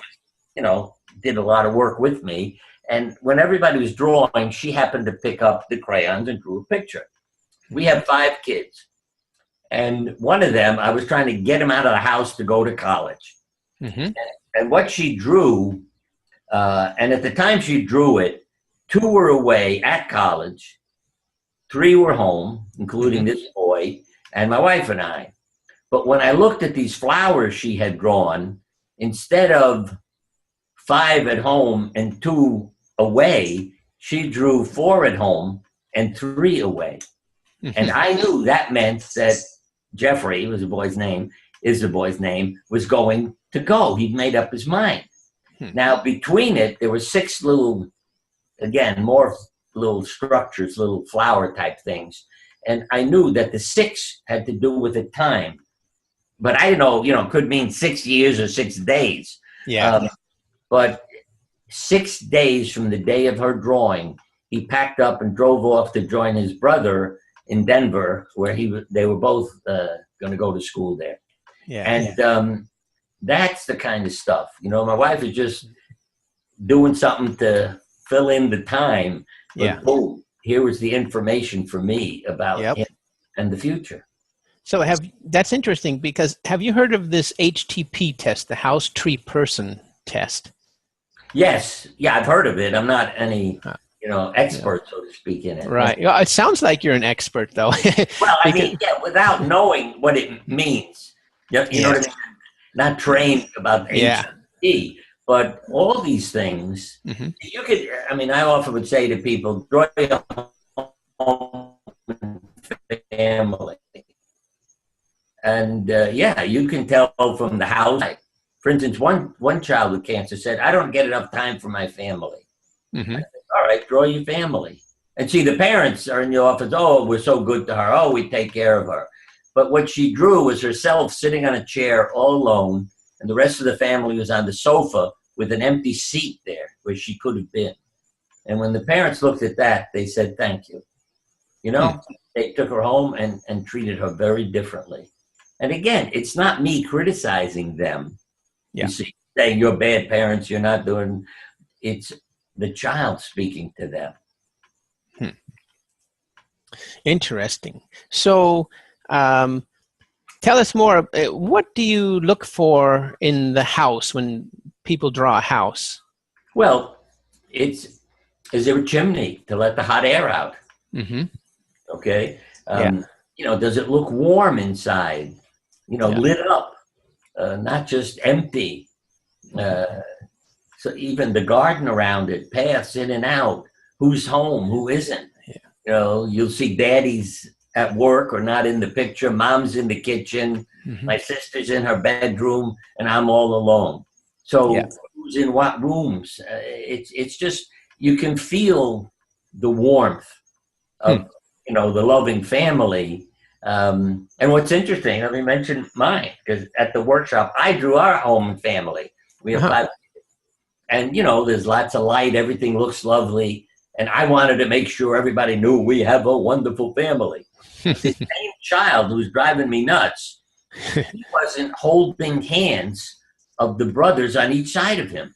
you know, did a lot of work with me. And when everybody was drawing, she happened to pick up the crayons and drew a picture. We have 5 kids. And one of them, I was trying to get him out of the house to go to college. And what she drew, and at the time she drew it, 2 were away at college, 3 were home, including this boy, and my wife and I. But when I looked at these flowers she had drawn, instead of 5 at home and 2 away, she drew 4 at home and 3 away. And I knew that meant that Jeffrey was the boy's name, was going to go. He'd made up his mind. Now, between it, there were 6 little, again, more little structures, little flower type things. And I knew that the 6 had to do with the time. But I didn't know, you know, it could mean 6 years or 6 days. But 6 days from the day of her drawing, he packed up and drove off to join his brother in Denver, where they were both going to go to school there. That's the kind of stuff. You know, my wife is just doing something to fill in the time. But boom, here was the information for me about him and the future. So that's interesting, because have you heard of this HTP test, the House Tree Person test? Yes. Yeah, I've heard of it. I'm not any, you know, expert, so to speak, in it. Right. Well, it sounds like you're an expert, though. Well, I mean, without knowing what it means. You know what I mean? Not trained about HTP, but all these things, you could, I mean, I often would say to people, draw your home family. And you can tell from the house. For instance, one child with cancer said, I don't get enough time for my family. I said, all right, draw your family. And see, the parents are in the office, oh, we're so good to her. Oh, we take care of her. But what she drew was herself sitting on a chair all alone, and the rest of the family was on the sofa with an empty seat there where she could have been. And when the parents looked at that, they said, thank you. You know, they took her home and treated her very differently. And again, it's not me criticizing them. Yeah. You see, saying you're bad parents, you're not doing, it's the child speaking to them. Interesting. So, tell us more. What do you look for in the house when people draw a house? Well, is there a chimney to let the hot air out? Mm-hmm. Okay. Yeah. Does it look warm inside? Lit up, not just empty. So even the garden around it, paths in and out, who's home, who isn't. You'll see daddy's at work or not in the picture, mom's in the kitchen, my sister's in her bedroom, and I'm all alone. So who's in what rooms? It's just, you can feel the warmth of, the loving family. And what's interesting, let me mention mine, because at the workshop, I drew our home and family. We have 5 kids. And, there's lots of light, everything looks lovely. And I wanted to make sure everybody knew we have a wonderful family. The same child who's driving me nuts, he wasn't holding hands of the brothers on each side of him.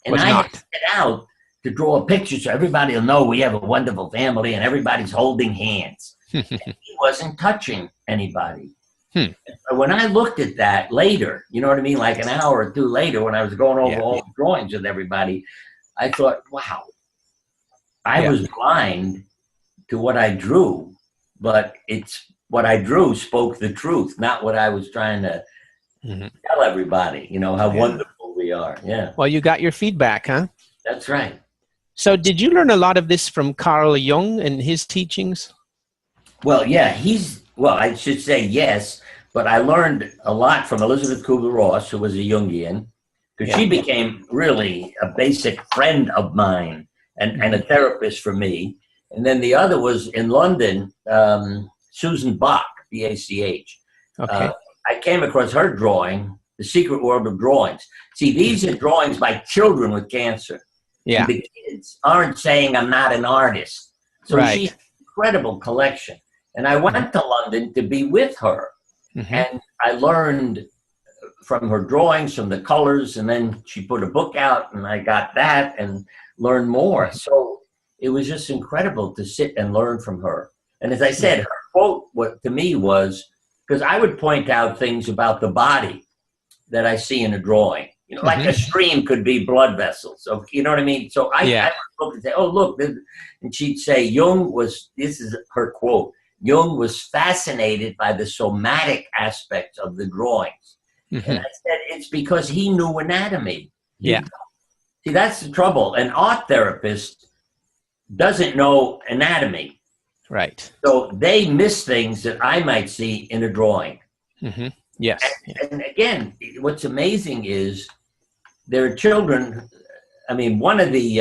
And I had to get out to draw a picture so everybody will know we have a wonderful family and everybody's holding hands. And he wasn't touching anybody. When I looked at that later, you know what I mean? Like an hour or two later, when I was going over all the drawings with everybody, I thought, wow, I was blind to what I drew, but it's what I drew spoke the truth, not what I was trying to tell everybody, how wonderful we are. Yeah. Well, you got your feedback, huh? That's right. So did you learn a lot of this from Carl Jung and his teachings? Well, yeah, I should say yes, but I learned a lot from Elizabeth Kubler-Ross, who was a Jungian, because she became really a basic friend of mine and a therapist for me. And then the other was in London, Susan Bach, B-A-C-H. Okay. I came across her drawing, The Secret World of Drawings. See, these are drawings by children with cancer. Yeah. And the kids aren't saying I'm not an artist. So she has an incredible collection. And I went to London to be with her. And I learned from her drawings, from the colors, and then she put a book out and I got that and learned more. So it was just incredible to sit and learn from her. And as I said, her quote to me was, because I would point out things about the body that I see in a drawing. Like a stream could be blood vessels. So, you know what I mean? So I would look and say, oh, look. And she'd say, this is her quote, Jung was fascinated by the somatic aspects of the drawings. And I said, it's because he knew anatomy. See, that's the trouble. An art therapist doesn't know anatomy. Right. So they miss things that I might see in a drawing. Yes. And again, what's amazing is there are children. I mean, one of the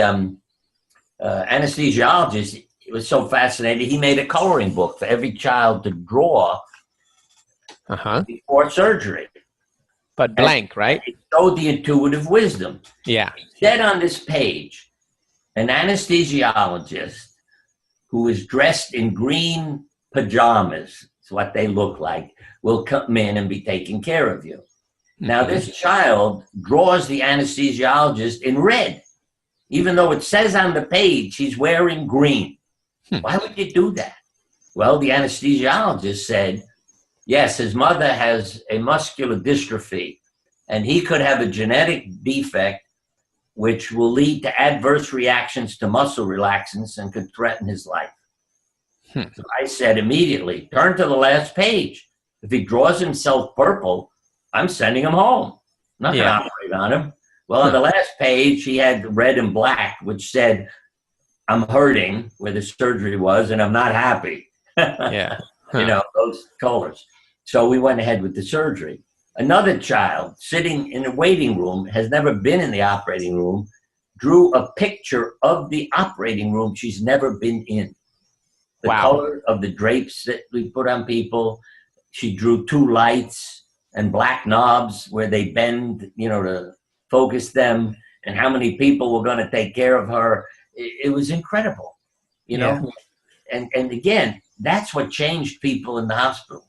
anesthesiologists was so fascinated, he made a coloring book for every child to draw before surgery. But blank, right? It showed the intuitive wisdom. Yeah. It said on this page, an anesthesiologist who is dressed in green pajamas, it's what they look like, will come in and be taking care of you. Now, this child draws the anesthesiologist in red, even though it says on the page he's wearing green. Why would you do that? Well, the anesthesiologist said, yes, his mother has a muscular dystrophy, and he could have a genetic defect which will lead to adverse reactions to muscle relaxants and could threaten his life. So I said immediately, turn to the last page. If he draws himself purple, I'm sending him home. I'm not going to operate on him. Well, on the last page, he had red and black, which said, I'm hurting where the surgery was, and I'm not happy. Those colors. So we went ahead with the surgery. Another child sitting in a waiting room, has never been in the operating room, drew a picture of the operating room she's never been in. The color of the drapes that we put on people. She drew 2 lights and black knobs where they bend, to focus them, and how many people were going to take care of her. It was incredible, you know? And again, that's what changed people in the hospital.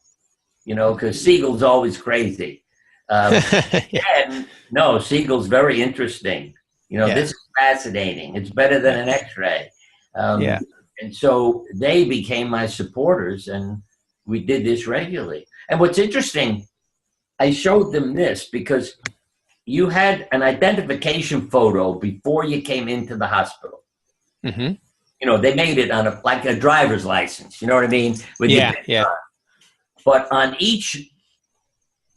because Siegel's always crazy. And no, Siegel's very interesting. This is fascinating. It's better than an X-ray. And so they became my supporters, and we did this regularly. And what's interesting, I showed them this because you had an identification photo before you came into the hospital. Mm-hmm. They made it on like a driver's license. You know what I mean? But on each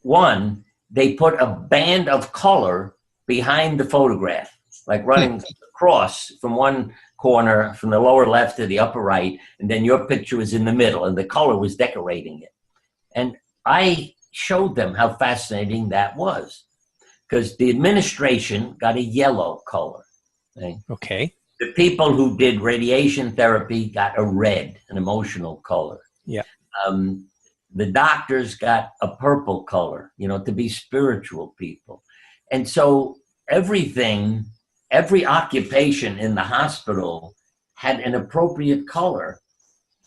one, they put a band of color behind the photograph, like running across from one corner, from the lower left to the upper right, and then your picture was in the middle, and the color was decorating it. And I showed them how fascinating that was, because the administration got a yellow color. Right? Okay. The people who did radiation therapy got a red, an emotional color. Yeah. The doctors got a purple color, to be spiritual people. And so every occupation in the hospital had an appropriate color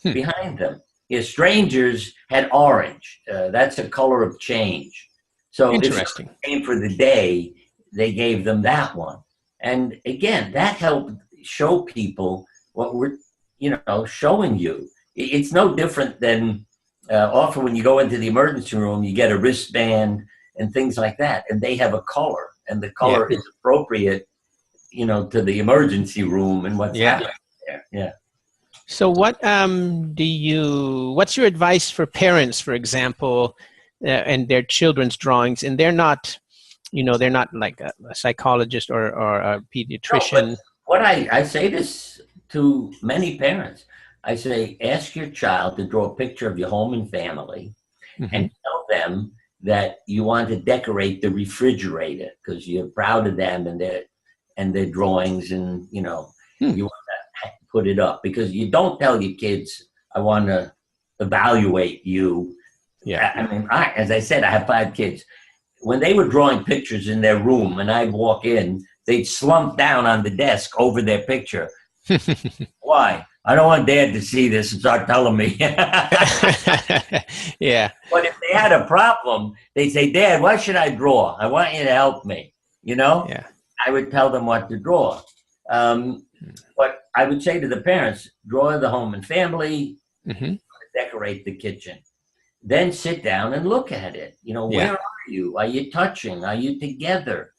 behind them. Strangers had orange. That's a color of change. So interesting. If they came for the day, they gave them that one. And again, that helped show people what we're, showing you. It's no different than often when you go into the emergency room, you get a wristband and things like that, and they have a color, and the color is appropriate, to the emergency room and what's happening there. Yeah. So what's your advice for parents, for example, and their children's drawings, and they're not like a psychologist or a pediatrician? No, what I say this to many parents. I say, ask your child to draw a picture of your home and family, and tell them that you want to decorate the refrigerator because you're proud of them and their drawings, and you want to put it up, because you don't tell your kids, I want to evaluate you. Yeah. I mean, as I said, I have 5 kids. When they were drawing pictures in their room and I'd walk in, they'd slump down on the desk over their picture. Why? I don't want Dad to see this and start telling me. Yeah. But if they had a problem, they'd say, Dad, what should I draw? I want you to help me. Yeah. I would tell them what to draw. But I would say to the parents, draw the home and family, decorate the kitchen. Then sit down and look at it. Where are you? Are you touching? Are you together?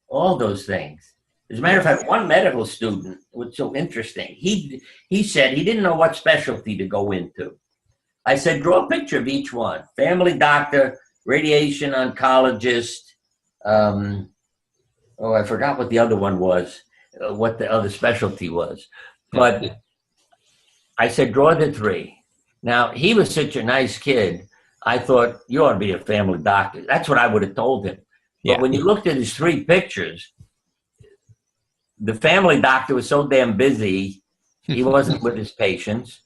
All those things. As a matter of fact, one medical student was so interesting. He said he didn't know what specialty to go into. I said, draw a picture of each one. Family doctor, radiation oncologist. I forgot what the other one was, what the other specialty was. But I said, draw the 3. Now, he was such a nice kid. I thought, you ought to be a family doctor. That's what I would have told him. But when you looked at his 3 pictures, the family doctor was so damn busy, he wasn't with his patients.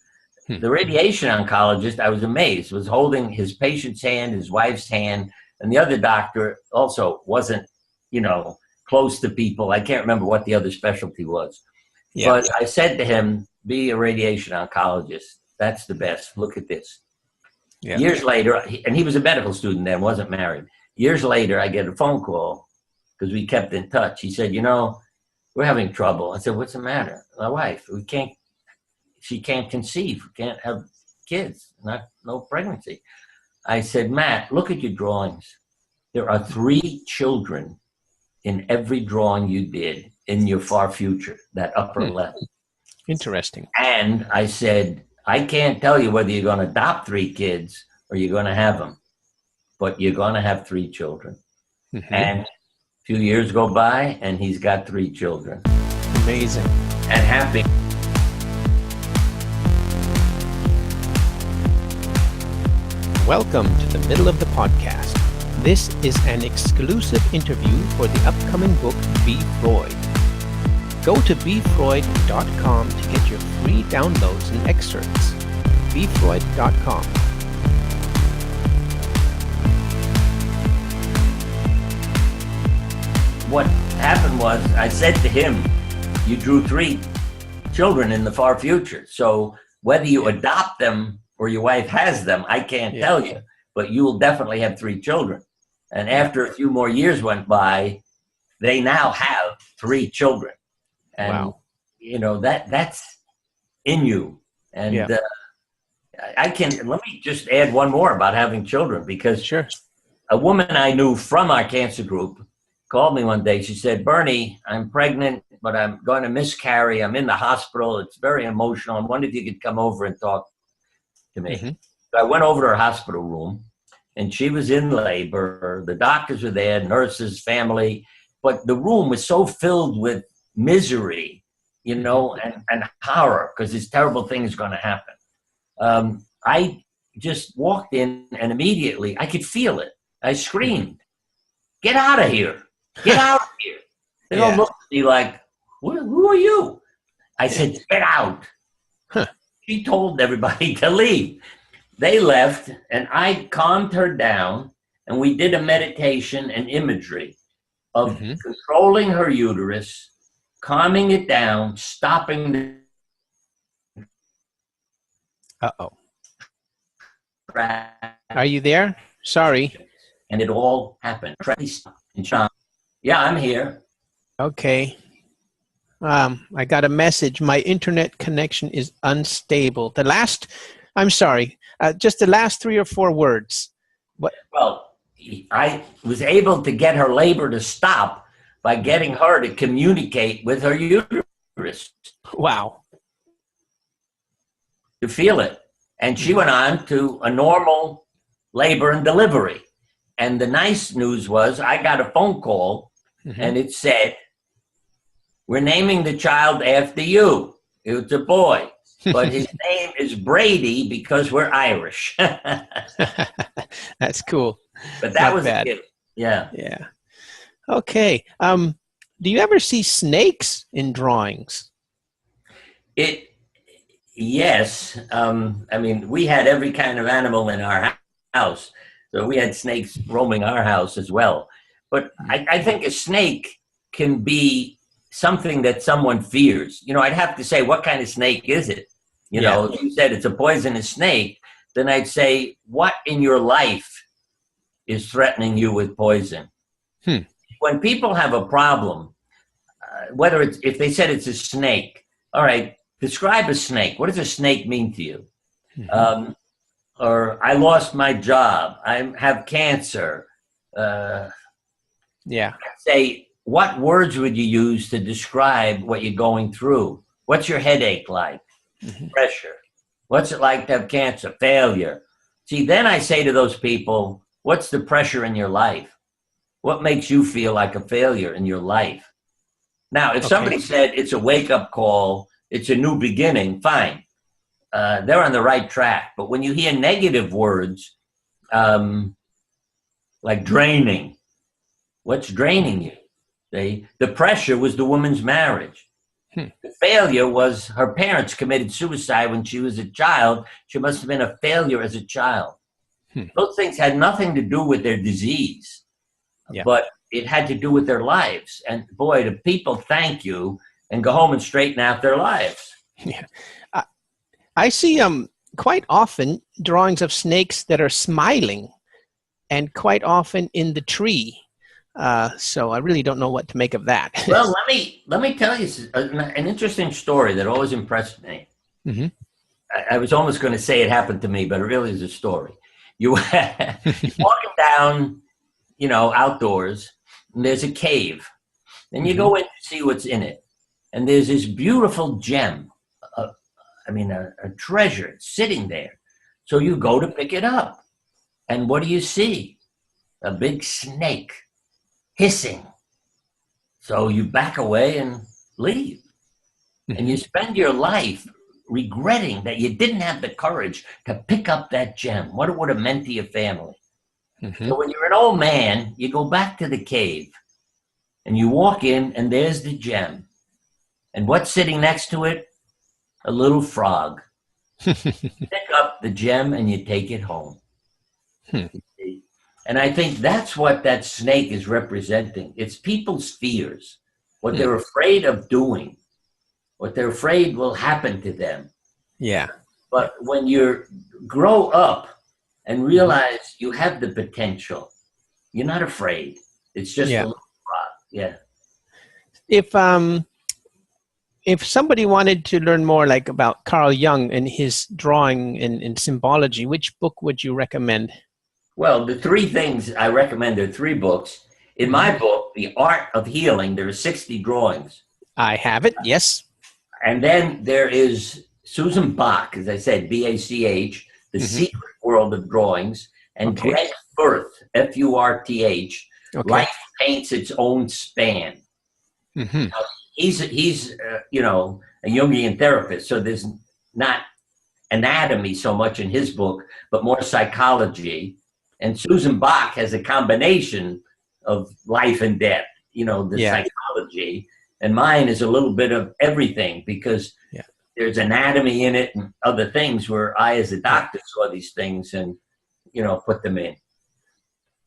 The radiation oncologist, I was amazed, was holding his patient's hand, his wife's hand, and the other doctor also wasn't, close to people. I can't remember what the other specialty was. But I said to him, be a radiation oncologist. That's the best. Look at this. Years later, and he was a medical student then, wasn't married. Years later, I get a phone call because we kept in touch. He said, we're having trouble. I said, what's the matter? My wife, she can't conceive, can't have kids, no pregnancy. I said, Matt, look at your drawings. There are 3 children in every drawing you did in your far future, that upper left. Interesting. And I said, I can't tell you whether you're going to adopt 3 kids or you're going to have them, but you're going to have 3 children. And a few years go by and he's got 3 children. Amazing. And happy. Welcome to the middle of the podcast. This is an exclusive interview for the upcoming book, Be Freud. Go to befreud.com to get your free downloads and excerpts. befreud.com. What happened was, I said to him, you drew 3 children in the far future. So whether you adopt them or your wife has them, I can't tell you, but you will definitely have 3 children. And after a few more years went by, they now have 3 children. And, you know, that's in you. And let me just add one more about having children, because a woman I knew from our cancer group called me one day. She said, Bernie, I'm pregnant, but I'm going to miscarry. I'm in the hospital. It's very emotional. I wondered if you could come over and talk to me. So I went over to her hospital room, and she was in labor. The doctors were there, nurses, family, but the room was so filled with misery, you know, and horror, because this terrible thing is going to happen. I just walked in, and immediately I could feel it. I screamed, get out of here. Get out of here. They all looked at me like, who are you? I said, get out. She told everybody to leave. They left, and I calmed her down, and we did a meditation and imagery of controlling her uterus, calming it down, stopping the Are you there? Sorry. And it all happened. Yeah, I'm here. Okay. I got a message. My internet connection is unstable. I'm sorry, just the last 3 or 4 words. What? Well, I was able to get her labor to stop by getting her to communicate with her uterus. Wow. To feel it. And she went on to a normal labor and delivery. And the nice news was I got a phone call, and it said, we're naming the child after you. It's a boy, but his name is Brady because we're Irish. That's cool. But that Not was bad. it. Yeah. Yeah. Okay. Do you ever see snakes in drawings? Yes. I mean, we had every kind of animal in our house. So we had snakes roaming our house as well. But I think a snake can be something that someone fears. You know, I'd have to say, what kind of snake is it? You know, if you said it's a poisonous snake, then I'd say, what in your life is threatening you with poison? When people have a problem, if they said it's a snake, all right, describe a snake. What does a snake mean to you? Or I lost my job. I have cancer. Say, what words would you use to describe what you're going through? What's your headache like? Pressure. What's it like to have cancer? Failure. See, then I say to those people, what's the pressure in your life? What makes you feel like a failure in your life? Now, if somebody said it's a wake-up call, it's a new beginning, fine. They're on the right track. But when you hear negative words, like draining, what's draining you? The pressure was the woman's marriage. The failure was her parents committed suicide when she was a child. She must have been a failure as a child. Those things had nothing to do with their disease, but it had to do with their lives. And boy, the people thank you and go home and straighten out their lives. Yeah. I see quite often drawings of snakes that are smiling, and quite often in the tree. So I really don't know what to make of that. Well, let me tell you an interesting story that always impressed me. I was almost going to say it happened to me, but it really is a story. You're walking down, you know, outdoors, and there's a cave. Then you go in to see what's in it. And there's this beautiful gem, a treasure sitting there. So you go to pick it up. And what do you see? A big snake hissing. So you back away and leave. And you spend your life regretting that you didn't have the courage to pick up that gem, what it would have meant to your family. So when you're an old man, you go back to the cave and you walk in and there's the gem. And what's sitting next to it? A little frog. Pick up the gem and you take it home. And I think that's what that snake is representing. It's people's fears, what they're afraid of doing, what they're afraid will happen to them. Yeah. But when you grow up and realize you have the potential, you're not afraid. It's just a little rock. Yeah. If somebody wanted to learn more like about Carl Jung and his drawing and symbology, which book would you recommend? Well, the three things I recommend are three books. In my book, The Art of Healing, there are 60 drawings. I have it, yes. And then there is Susan Bach, as I said, B-A-C-H, The Secret World of Drawings, and Greg Furth, F-U-R-T-H, Life Paints Its Own Span. Now, he's you know, a Jungian therapist, so there's not anatomy so much in his book, but more psychology. And Susan Bach has a combination of life and death, you know, the psychology. And mine is a little bit of everything, because there's anatomy in it and other things where I, as a doctor, saw these things and, you know, put them in.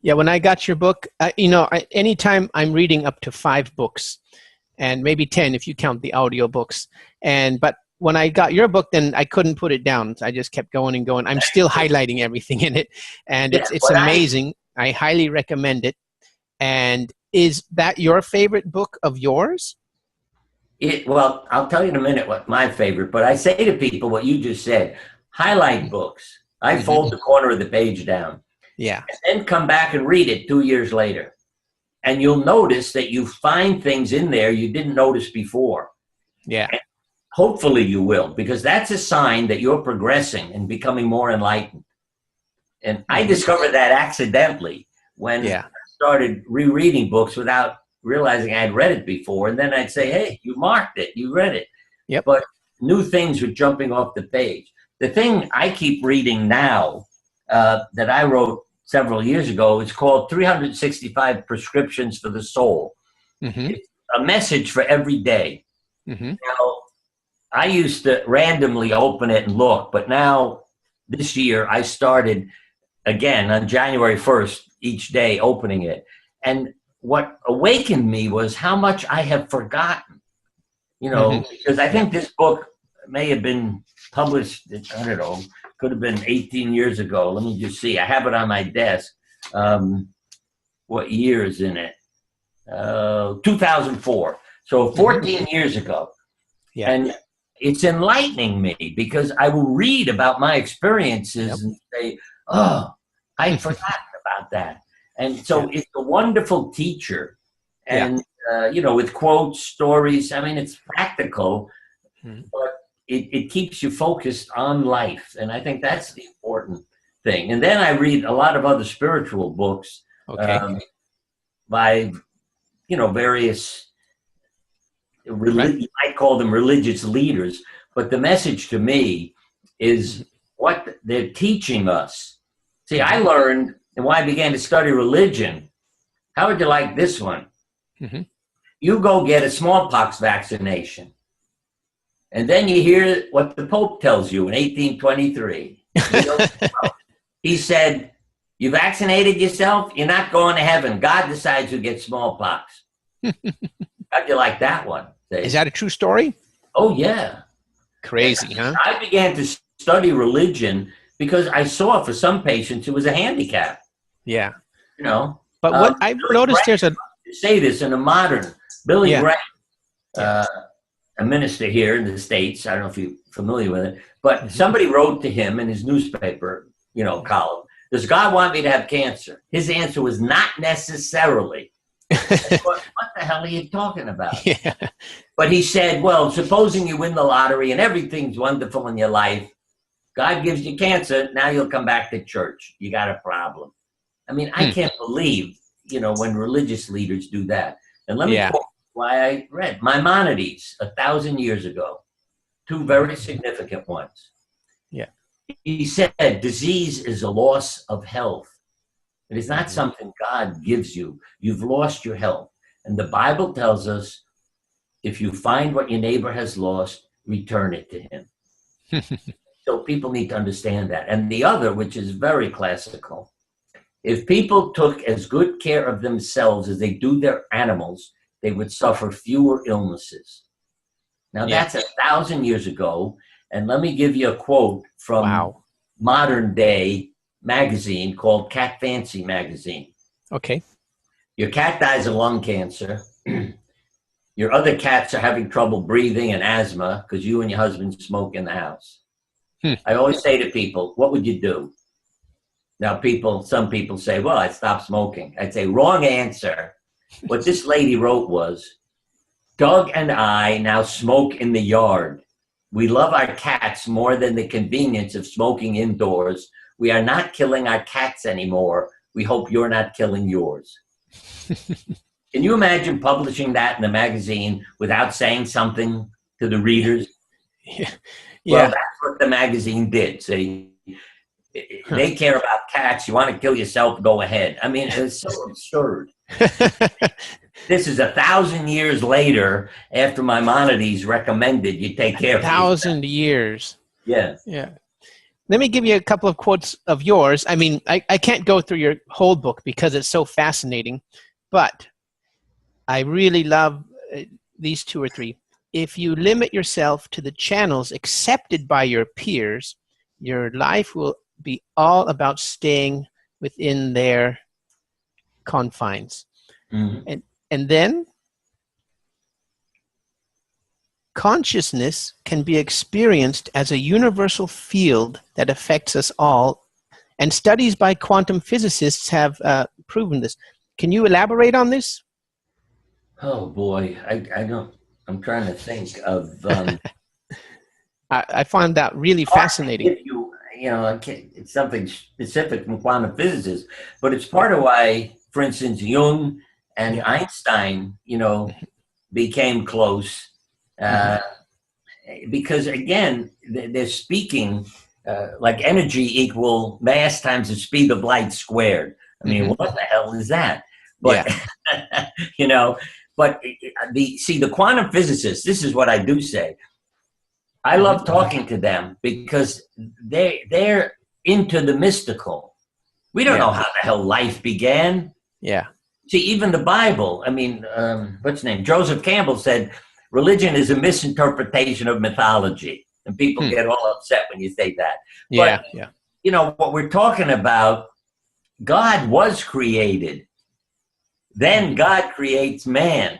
Yeah, when I got your book, you know, anytime I'm reading up to 5 books, and maybe 10 if you count the audio books. But when I got your book, then I couldn't put it down. So I just kept going and going. I'm still highlighting everything in it. And it's amazing. I highly recommend it. And is that your favorite book of yours? Well, I'll tell you in a minute what my favorite, but I say to people what you just said, highlight books. I fold the corner of the page down. Yeah. And then come back and read it 2 years later. And you'll notice that you find things in there you didn't notice before. Yeah. And hopefully you will, because that's a sign that you're progressing and becoming more enlightened. And I discovered that accidentally when I started rereading books without realizing I had read it before. And then I'd say, hey, you marked it, you read it. Yep. But new things were jumping off the page. The thing I keep reading now that I wrote several years ago, it's called 365 Prescriptions for the Soul. It's a message for every day. Now, I used to randomly open it and look, but now this year I started again on January 1st, each day opening it. And what awakened me was how much I have forgotten, you know, because I think this book may have been published, I don't know, could have been 18 years ago. Let me just see. I have it on my desk. What year is in it? 2004. So 14 years ago. Yeah. And it's enlightening me because I will read about my experiences and say, oh, I'd forgotten about that. And so it's a wonderful teacher. And, you know, with quotes, stories, I mean, it's practical, but it keeps you focused on life. And I think that's the important thing. And then I read a lot of other spiritual books by, you know, various, you might call them religious leaders. But the message to me is what they're teaching us. See, I learned, and when I began to study religion, how would you like this one? You go get a smallpox vaccination. And then you hear what the Pope tells you in 1823. He said, you vaccinated yourself, you're not going to heaven. God decides who gets smallpox. How'd you like that one? Is that a true story? Oh, yeah. Crazy, huh? I began to study religion because I saw for some patients it was a handicap. Yeah. You know. But what I've noticed there's a... say this in a modern... Billy Graham, a minister here in the States, I don't know if you're familiar with it, but somebody wrote to him in his newspaper, you know, column, does God want me to have cancer? His answer was not necessarily. What the hell are you talking about? But he said, well, supposing you win the lottery and everything's wonderful in your life, God gives you cancer, now you'll come back to church. You got a problem. I mean, I can't believe, you know, when religious leaders do that. And let me quote why I read Maimonides 1,000 years ago, 2 very significant ones. He said, disease is a loss of health. It is not something God gives you. You've lost your health. And the Bible tells us, if you find what your neighbor has lost, return it to him. So people need to understand that. And the other, which is very classical, if people took as good care of themselves as they do their animals, they would suffer fewer illnesses. Now, that's 1,000 years ago. And let me give you a quote from modern day magazine called Cat Fancy magazine. Okay. Your cat dies of lung cancer. Your other cats are having trouble breathing and asthma because you and your husband smoke in the house. I always say to people, what would you do? Now, some people say, well, I'd stop smoking. I'd say, wrong answer. What this lady wrote was, Doug and I now smoke in the yard. We love our cats more than the convenience of smoking indoors. We are not killing our cats anymore. We hope you're not killing yours. Can you imagine publishing that in the magazine without saying something to the readers? Yeah. Well, that's what the magazine did. See, they care about cats. You want to kill yourself, go ahead. I mean, it's so absurd. This is 1,000 years later after Maimonides recommended you take care of 1,000 years. Yeah. Yeah. Let me give you a couple of quotes of yours. I mean, I can't go through your whole book because it's so fascinating, but I really love these 2 or 3. If you limit yourself to the channels accepted by your peers, your life will be all about staying within their confines. Mm-hmm. And then consciousness can be experienced as a universal field that affects us all, and studies by quantum physicists have proven this. Can you elaborate on this? Oh boy, I'm trying to think of. I find that really fascinating. If it's something specific from quantum physicists, but it's part of why, for instance, Jung and Einstein, became close. Because again, they're speaking like energy equal mass times the speed of light squared. I mean, what the hell is that? But but the quantum physicists, this is what I do say. I love talking to them because they're into the mystical. We don't know how the hell life began. Yeah. See, even the Bible, I mean, what's his name? Joseph Campbell said, religion is a misinterpretation of mythology. And people get all upset when you say that. But, what we're talking about, God was created. Then God creates man.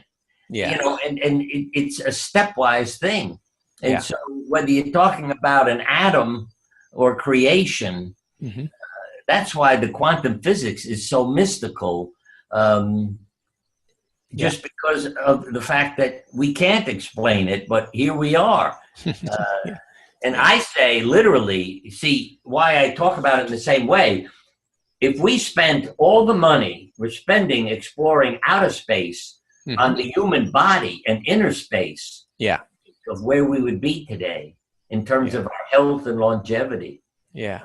Yeah. And it's a stepwise thing. And so whether you're talking about an atom or creation, that's why the quantum physics is so mystical. Just because of the fact that we can't explain it, but here we are. And I say literally, see why I talk about it in the same way. If we spent all the money we're spending exploring outer space on the human body and inner space of where we would be today in terms of our health and longevity. Yeah.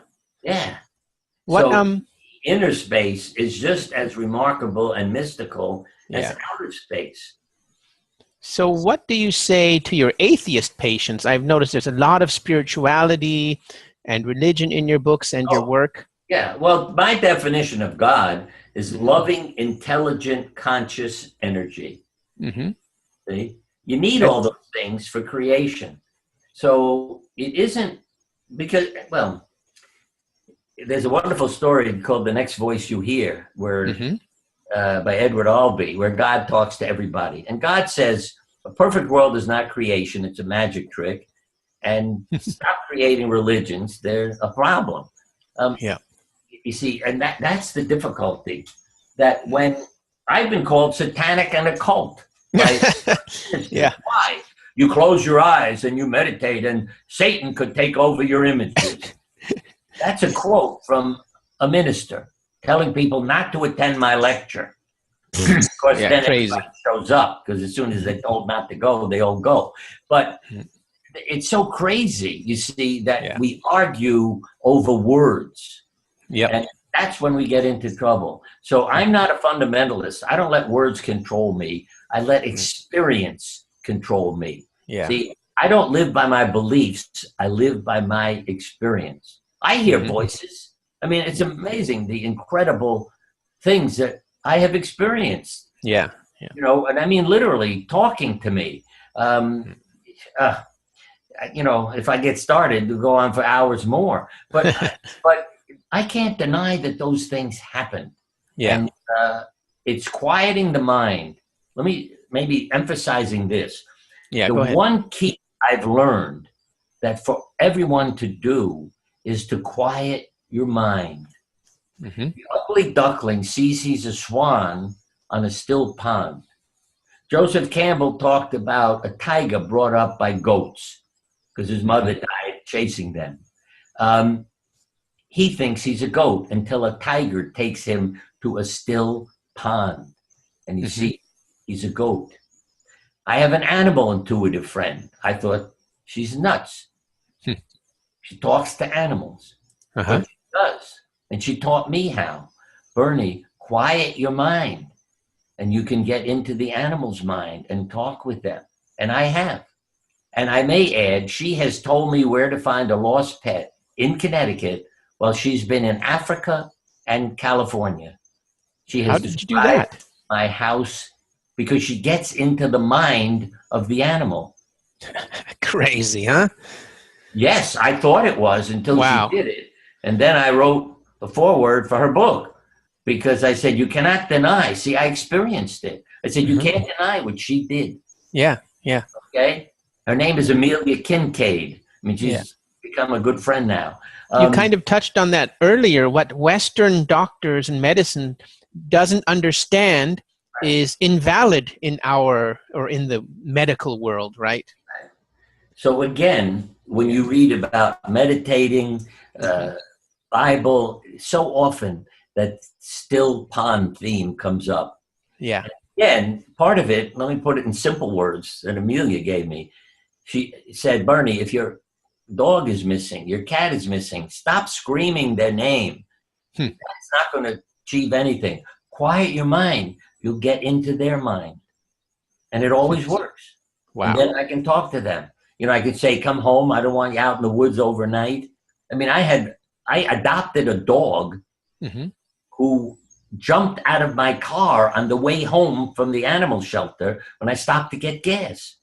Inner space is just as remarkable and mystical as outer space. So what do you say to your atheist patients? I've noticed there's a lot of spirituality and religion in your books and your work. Yeah, well, my definition of God is loving, intelligent, conscious energy. See? You need all those things for creation. So it isn't because, well, there's a wonderful story called The Next Voice You Hear, where by Edward Albee, where God talks to everybody. And God says, a perfect world is not creation, it's a magic trick. And stop creating religions, they're a problem. You see, and that's the difficulty. That when I've been called satanic and occult. Right? Why? You close your eyes and you meditate and Satan could take over your images. That's a quote from a minister telling people not to attend my lecture. Of course, then everybody shows up because as soon as they're told not to go, they all go. But it's so crazy, you see, that we argue over words. And that's when we get into trouble. So I'm not a fundamentalist. I don't let words control me. I let experience control me. See, I don't live by my beliefs. I live by my experience. I hear voices. I mean, it's amazing the incredible things that I have experienced. And I mean, literally talking to me. if I get started, it'll go on for hours more. But but I can't deny that those things happen. Yeah. And it's quieting the mind. Let me maybe emphasizing this. Yeah, The go ahead. one key I've learned that for everyone to do is to quiet your mind. Mm-hmm. The ugly duckling sees he's a swan on a still pond. Joseph Campbell talked about a tiger brought up by goats because his mother died chasing them. He thinks he's a goat until a tiger takes him to a still pond, and you see he's a goat. I have an animal intuitive friend. I thought, she's nuts. She talks to animals. But she does. And she taught me how. Bernie, quiet your mind, and you can get into the animal's mind and talk with them. And I have. And I may add, she has told me where to find a lost pet in Connecticut while she's been in Africa and California. She has How did you do that? my house because she gets into the mind of the animal. Crazy, huh? Yes, I thought it was until Wow. she did it. And then I wrote a foreword for her book because I said, you cannot deny. See, I experienced it. I said, you can't deny what she did. Yeah, yeah. Okay? Her name is Amelia Kincaid. I mean, she's become a good friend now. You kind of touched on that earlier. What Western doctors and medicine doesn't understand is invalid in in the medical world, right? So again, when you read about meditating, Bible, so often that still pond theme comes up. Yeah. Again, part of it, let me put it in simple words that Amelia gave me. She said, Bernie, if your dog is missing, your cat is missing, stop screaming their name. That's not going to achieve anything. Quiet your mind. You'll get into their mind. And it always works. Wow. And then I can talk to them. I could say, come home. I don't want you out in the woods overnight. I mean, I adopted a dog who jumped out of my car on the way home from the animal shelter when I stopped to get gas.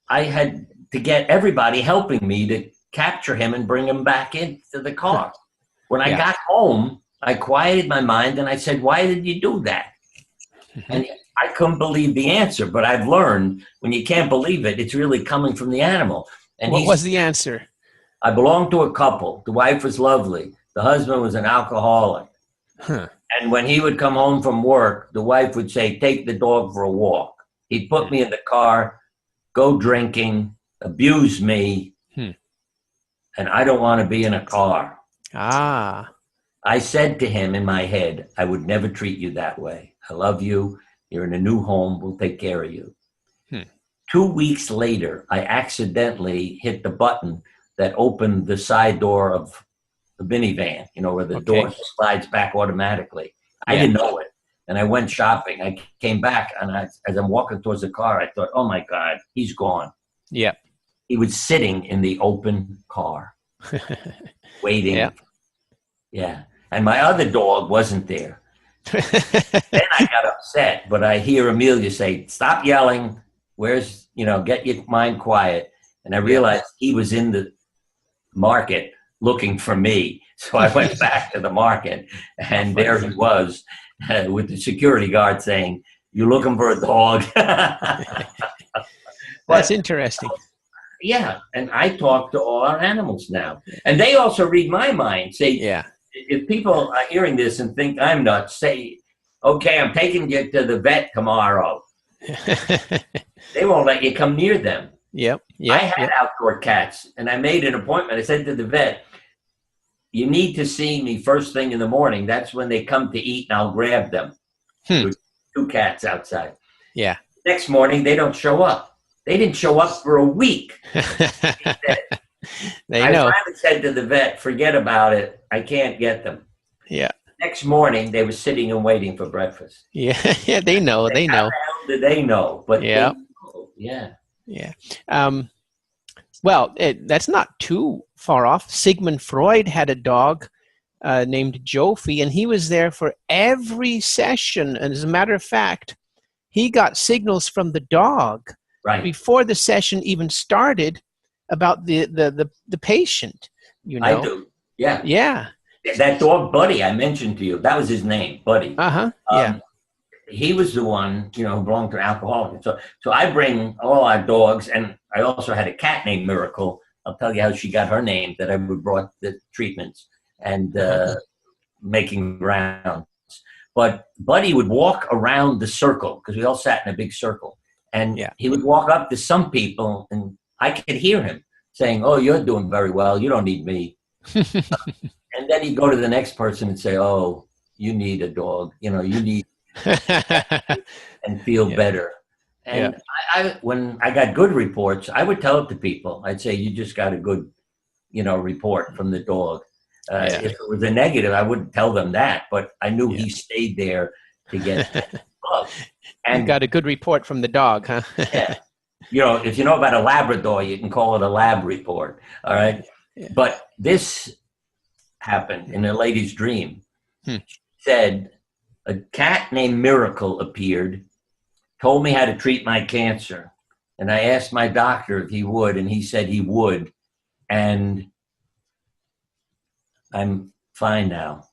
I had to get everybody helping me to capture him and bring him back into the car. When I got home, I quieted my mind and I said, why did you do that? And I couldn't believe the answer, but I've learned when you can't believe it, it's really coming from the animal. And what was the answer? I belonged to a couple. The wife was lovely. The husband was an alcoholic. And when he would come home from work, the wife would say, take the dog for a walk. He'd put me in the car, go drinking, abuse me, and I don't want to be in a car. I said to him in my head, I would never treat you that way. I love you. You're in a new home. We'll take care of you. 2 weeks later, I accidentally hit the button that opened the side door of the minivan, where the door slides back automatically. I didn't know it. And I went shopping. I came back, and as I'm walking towards the car, I thought, oh, my God, he's gone. Yeah. He was sitting in the open car, waiting. Yeah. And my other dog wasn't there. Then I got upset, but I hear Amelia say, stop yelling. Get your mind quiet. And I realized he was in the market looking for me. So I went back to the market, and there he was with the security guard saying, you looking for a dog? That's interesting. Yeah. And I talk to all our animals now. And they also read my mind. Say, if people are hearing this and think I'm nuts, say, okay, I'm taking you to the vet tomorrow. They won't let you come near them. I had outdoor cats, and I made an appointment. I said to the vet, you need to see me first thing in the morning. That's when they come to eat, and I'll grab them. There's 2 cats outside. Next morning, they don't show up. They didn't show up for a week. I finally said to the vet, forget about it. I can't get them. Next morning, they were sitting and waiting for breakfast. They know. They know. How the hell did they know? But well, that's not too far off. Sigmund Freud had a dog named Jofi, and he was there for every session. And as a matter of fact, he got signals from the dog before the session even started. about the patient, you know. I do. Yeah. Yeah. That dog, Buddy, I mentioned to you, that was his name, Buddy. Yeah. He was the one, you know, who belonged to an alcoholic. So I bring all our dogs, and I also had a cat named Miracle. I'll tell you how she got her name, that I brought the treatments and making rounds. But Buddy would walk around the circle, because we all sat in a big circle. And he would walk up to some people, and I could hear him saying, "Oh, you're doing very well. You don't need me." And then he'd go to the next person and say, "Oh, you need a dog. You know, you need and feel better." And I, when I got good reports, I would tell it to people. I'd say, "You just got a good, you know, report from the dog." If it was a negative, I wouldn't tell them that, but I knew he stayed there to get love. And you got a good report from the dog, huh? Yeah. You know, if you know about a Labrador, you can call it a lab report. All right. Yeah. But this happened in a lady's dream. She said a cat named Miracle appeared, told me how to treat my cancer. And I asked my doctor if he would, and he said he would. And I'm fine now.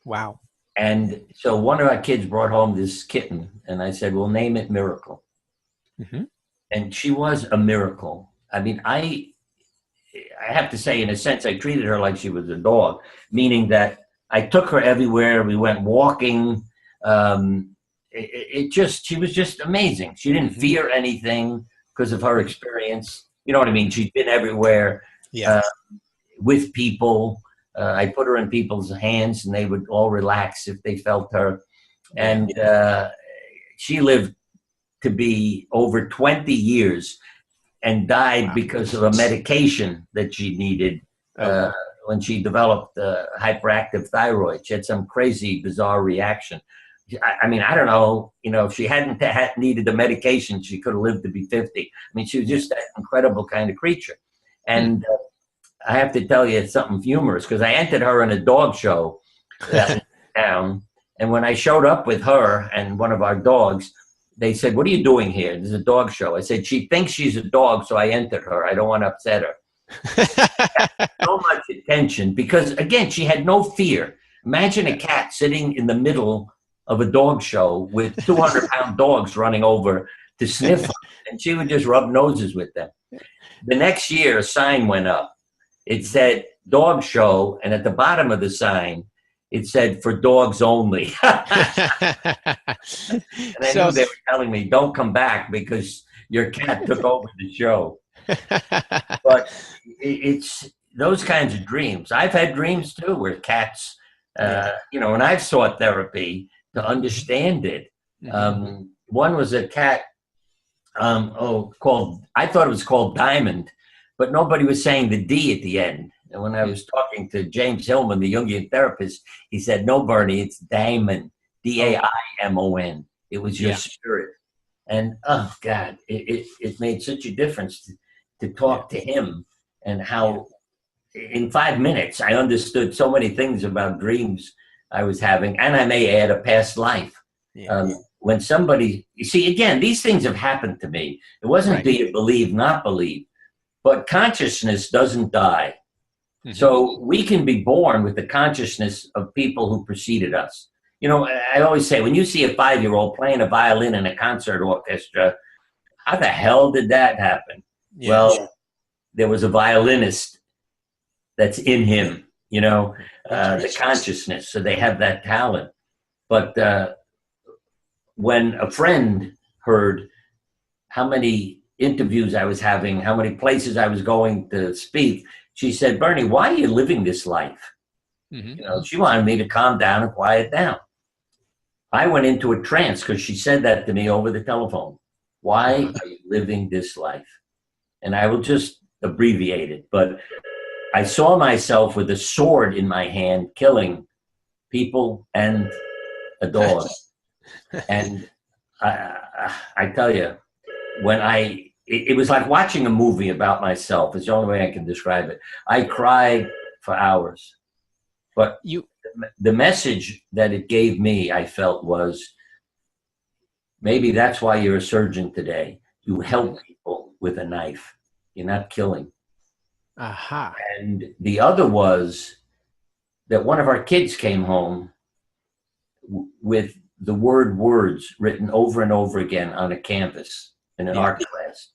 Wow. And so one of our kids brought home this kitten, and I said, "We'll name it Miracle." And she was a miracle. I mean, I have to say, in a sense, I treated her like she was a dog, meaning that I took her everywhere. We went walking. She was just amazing. She didn't fear anything because of her experience. You know what I mean? She'd been everywhere with people. I put her in people's hands, and they would all relax if they felt her. And she lived to be over 20 years and died because of a medication that she needed when she developed hyperactive thyroid. She had some crazy, bizarre reaction. I mean, I don't know, you know, if she hadn't needed the medication, she could have lived to be 50. I mean, she was just an incredible kind of creature. And I have to tell you, it's something humorous, because I entered her in a dog show that was in town. And when I showed up with her and one of our dogs, they said, "What are you doing here? There's a dog show." I said, "She thinks she's a dog, so I entered her. I don't want to upset her." So much attention, because, again, she had no fear. Imagine a cat sitting in the middle of a dog show with 200-pound dogs running over to sniff her, and she would just rub noses with them. The next year, a sign went up. It said "dog show," and at the bottom of the sign, it said "for dogs only." And I knew they were telling me, "Don't come back because your cat took over the show." But it's those kinds of dreams. I've had dreams too where cats, you know, and I've sought therapy to understand it. One was a cat, called, I thought it was called Diamond, but nobody was saying the D at the end. And when I was talking to James Hillman, the Jungian therapist, he said, "No, Bernie, it's Daimon, Daimon. It was your spirit." And, oh, God, it made such a difference to talk to him, and how in 5 minutes I understood so many things about dreams I was having. And I may add a past life. When somebody, you see, again, these things have happened to me. It wasn't do you believe, not believe. But consciousness doesn't die. So we can be born with the consciousness of people who preceded us. You know, I always say, when you see a 5-year-old playing a violin in a concert orchestra, how the hell did that happen? Well, there was a violinist that's in him, you know, the consciousness. So they have that talent. But when a friend heard how many interviews I was having, how many places I was going to speak, she said, "Bernie, why are you living this life?" You know, she wanted me to calm down and quiet down. I went into a trance because she said that to me over the telephone. "Why are you living this life?" And I will just abbreviate it, but I saw myself with a sword in my hand, killing people and a dog. And I tell you, when it was like watching a movie about myself. It's the only way I can describe it. I cried for hours. But the message that it gave me, I felt, was maybe that's why you're a surgeon today. You help people with a knife. You're not killing. Aha. And the other was that one of our kids came home with the word words written over and over again on a canvas in an art class.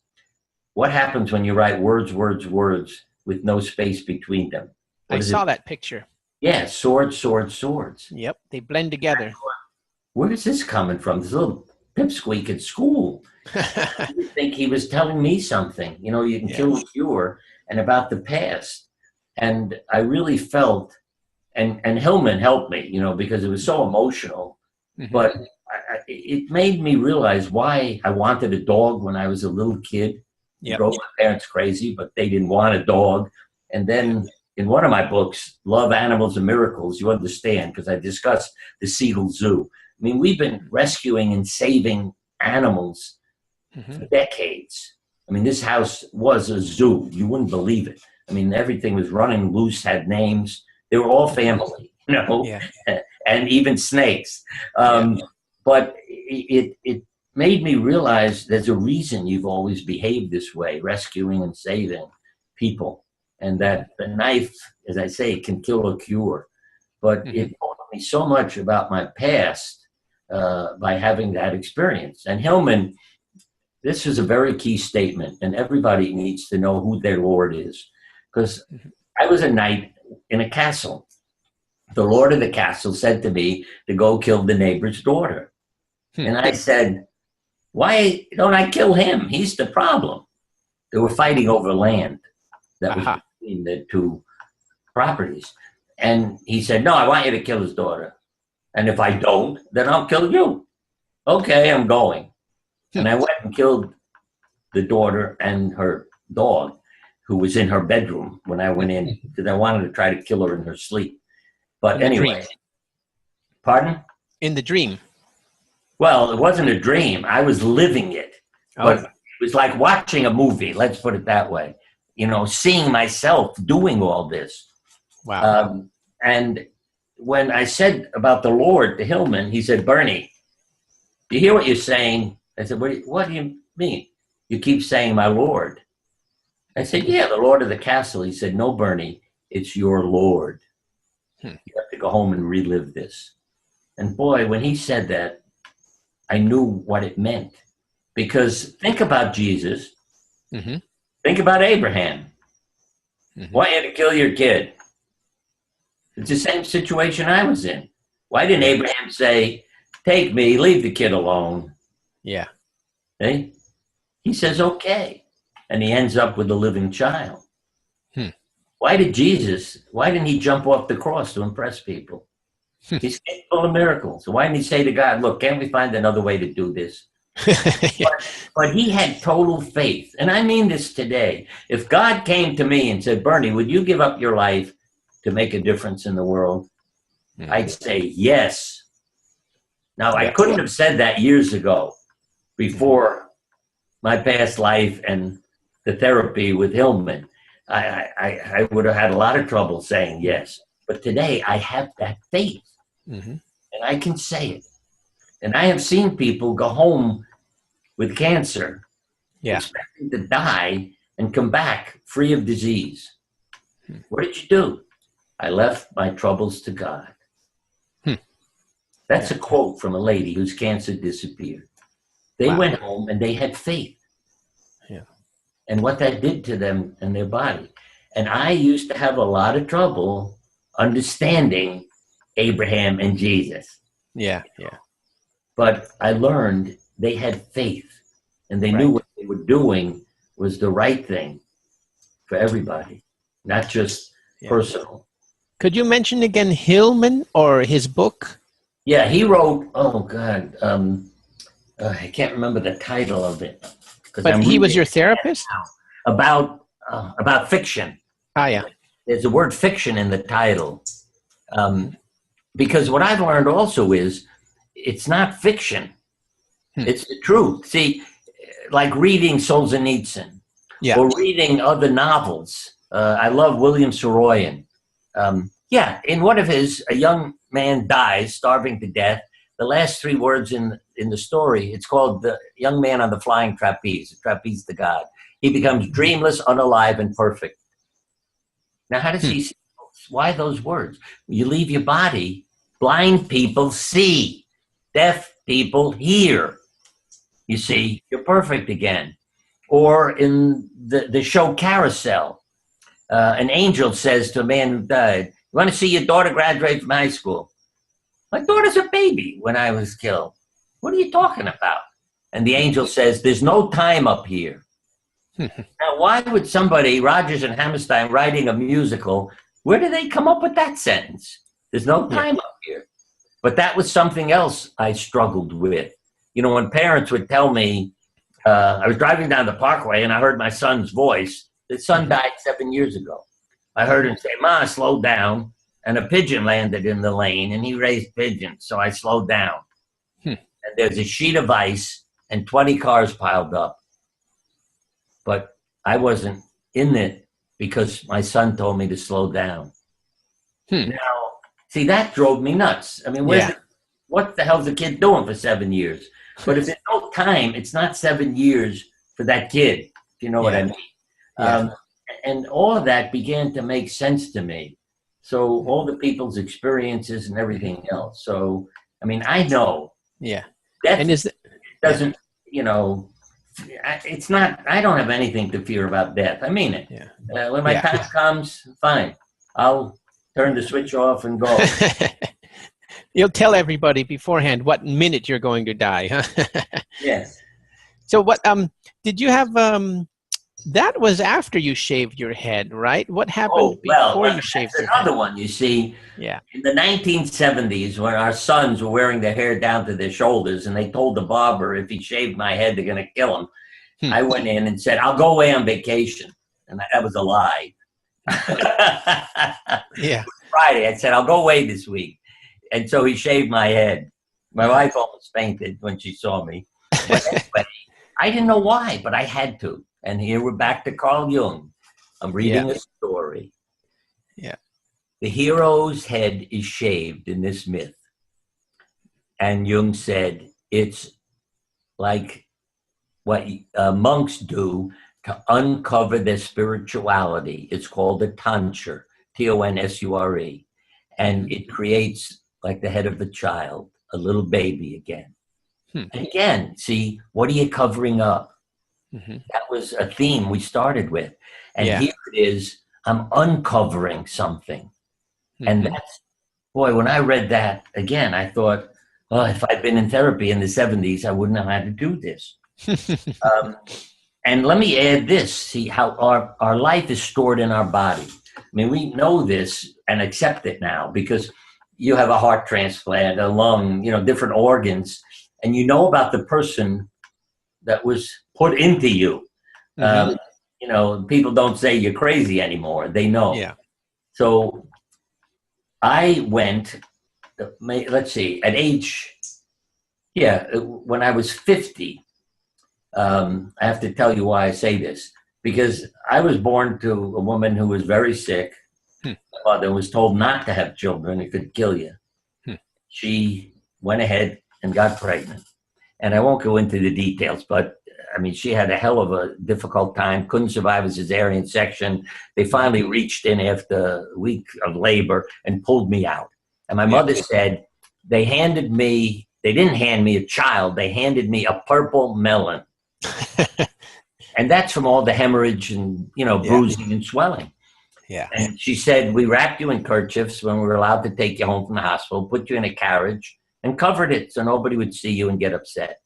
What happens when you write words, words, words with no space between them? I saw that picture. Yeah, swords, swords, swords. Yep, they blend together. Where is this coming from? This little pipsqueak at school. I think he was telling me something. You know, you can kill a cure, and about the past. And I really felt, and Hillman helped me, you know, because it was so emotional. But it made me realize why I wanted a dog when I was a little kid. It drove my parents crazy, but they didn't want a dog. And then in one of my books, Love, Animals, and Miracles, you understand, because I discussed the Siegel Zoo. I mean, we've been rescuing and saving animals for decades. I mean, this house was a zoo. You wouldn't believe it. I mean, everything was running loose, had names. They were all family, you know, and even snakes. But it made me realize there's a reason you've always behaved this way, rescuing and saving people. And that the knife, as I say, can kill or cure. But it taught me so much about my past by having that experience. And Hillman, this is a very key statement, and everybody needs to know who their Lord is. Because I was a knight in a castle. The Lord of the castle said to me to go kill the neighbor's daughter. And I said, why don't I kill him? He's the problem. They were fighting over land that was between the two properties. And he said, no, I want you to kill his daughter. And if I don't, then I'll kill you. Okay, I'm going. And I went and killed the daughter and her dog, who was in her bedroom when I went in, because I wanted to try to kill her in her sleep. But anyway, pardon? In the dream. Well, it wasn't a dream. I was living it. But it was like watching a movie, let's put it that way. You know, seeing myself doing all this. Wow. And when I said about the Lord to Hillman, he said, Bernie, you hear what you're saying? I said, what do you mean? You keep saying my Lord. I said, yeah, the Lord of the castle. He said, no, Bernie, it's your Lord. You have to go home and relive this. And boy, when he said that, I knew what it meant. Because think about Jesus. Think about Abraham. Why had to kill your kid? It's the same situation I was in. Why didn't Abraham say, take me, leave the kid alone? Yeah. Hey? He says, okay. And he ends up with a living child. Why didn't he jump off the cross to impress people? He's capable of miracles. So why didn't he say to God, look, can't we find another way to do this? But he had total faith. And I mean this today. If God came to me and said, Bernie, would you give up your life to make a difference in the world? I'd say yes. Now, I couldn't have said that years ago, before my past life and the therapy with Hillman. I would have had a lot of trouble saying yes. But today, I have that faith. And I can say it. And I have seen people go home with cancer, expecting to die, and come back free of disease. What did you do? I left my troubles to God. That's a quote from a lady whose cancer disappeared. They went home and they had faith. And what that did to them and their body. And I used to have a lot of trouble understanding Abraham and Jesus. But I learned they had faith, and they knew what they were doing was the right thing for everybody, not just personal. Could you mention again Hillman or his book? Yeah, he wrote, oh God, I can't remember the title of it. But he was your therapist? About fiction. There's the word fiction in the title. Because what I've learned also is, it's not fiction. It's the truth. See, like reading Solzhenitsyn or reading other novels. I love William Saroyan. In one of his, a young man dies, starving to death. The last three words in the story, it's called The Young Man on the Flying Trapeze, the trapeze to God. He becomes dreamless, unalive, and perfect. Now, how does he see? Why those words? You leave your body, blind people see, deaf people hear. You see, you're perfect again. Or in the show Carousel, an angel says to a man who died, "You want to see your daughter graduate from high school?" "My daughter's a baby when I was killed." "What are you talking about?" And the angel says, "There's no time up here." Now, why would somebody, Rodgers and Hammerstein, writing a musical, where do they come up with that sentence? There's no time up here. But that was something else I struggled with. You know, when parents would tell me, I was driving down the parkway and I heard my son's voice. His son died 7 years ago. I heard him say, "Ma, slow down." And a pigeon landed in the lane and he raised pigeons. So I slowed down. And there's a sheet of ice and 20 cars piled up. But I wasn't in it because my son told me to slow down. Now, see, that drove me nuts. I mean, what the hell's the kid doing for 7 years? But if there's no time, it's not 7 years for that kid, if you know what I mean. And all of that began to make sense to me. So all the people's experiences and everything else. So, I mean, I know. Yeah. That And doesn't, you know, it's not, I don't have anything to fear about death. I mean it. When my time comes, fine. I'll turn the switch off and go. You'll tell everybody beforehand what minute you're going to die, huh? Yes. So what did you have that was after you shaved your head, right? What happened before you shaved your head? Another one, you see. Yeah. In the 1970s, when our sons were wearing their hair down to their shoulders and they told the barber if he shaved my head, they're going to kill him. I went in and said, "I'll go away on vacation." And that was a lie. Yeah. Friday, I said, "I'll go away this week." And so he shaved my head. My wife almost fainted when she saw me. But anyway, I didn't know why, but I had to. And here we're back to Carl Jung. I'm reading a story. Yeah. The hero's head is shaved in this myth. And Jung said, it's like what monks do to uncover their spirituality. It's called a tonsure, Tonsure. And it creates like the head of a child, a little baby again. And again, see, what are you covering up? That was a theme we started with. And here it is, I'm uncovering something. And that's, boy, when I read that again, I thought, well, if I'd been in therapy in the 70s, I wouldn't know how to do this. And let me add this, see how our life is stored in our body. I mean, we know this and accept it now because you have a heart transplant, a lung, you know, different organs, and you know about the person that was put into you. You know, people don't say you're crazy anymore. They know. Yeah. So I went, let's see, at age, when I was 50, I have to tell you why I say this. Because I was born to a woman who was very sick. My mother was told not to have children. It could kill you. She went ahead and got pregnant. And I won't go into the details, but I mean, she had a hell of a difficult time, couldn't survive a cesarean section. They finally reached in after a week of labor and pulled me out. And my mother said, they didn't hand me a child, they handed me a purple melon. And that's from all the hemorrhage and, you know, bruising and swelling. Yeah. And she said, we wrapped you in kerchiefs when we were allowed to take you home from the hospital, put you in a carriage and covered it so nobody would see you and get upset.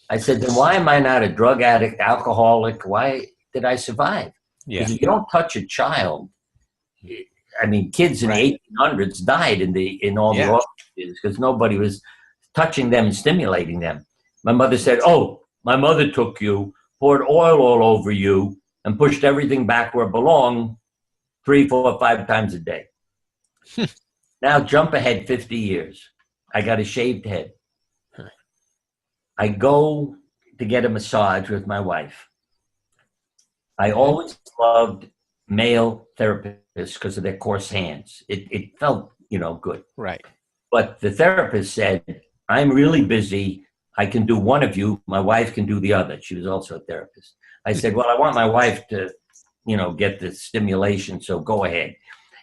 I said, then why am I not a drug addict, alcoholic? Why did I survive? Because if you don't touch a child, I mean, kids in the 1800s died in all the orphanages because nobody was touching them and stimulating them. My mother said, oh, my mother took you, poured oil all over you, and pushed everything back where it belonged 3, 4, 5 times a day. Now jump ahead 50 years. I got a shaved head. I go to get a massage with my wife. I always loved male therapists because of their coarse hands. It felt, you know, good. Right. But the therapist said, I'm really busy. I can do one of you. My wife can do the other. She was also a therapist. I said, well, I want my wife to get the stimulation, so go ahead.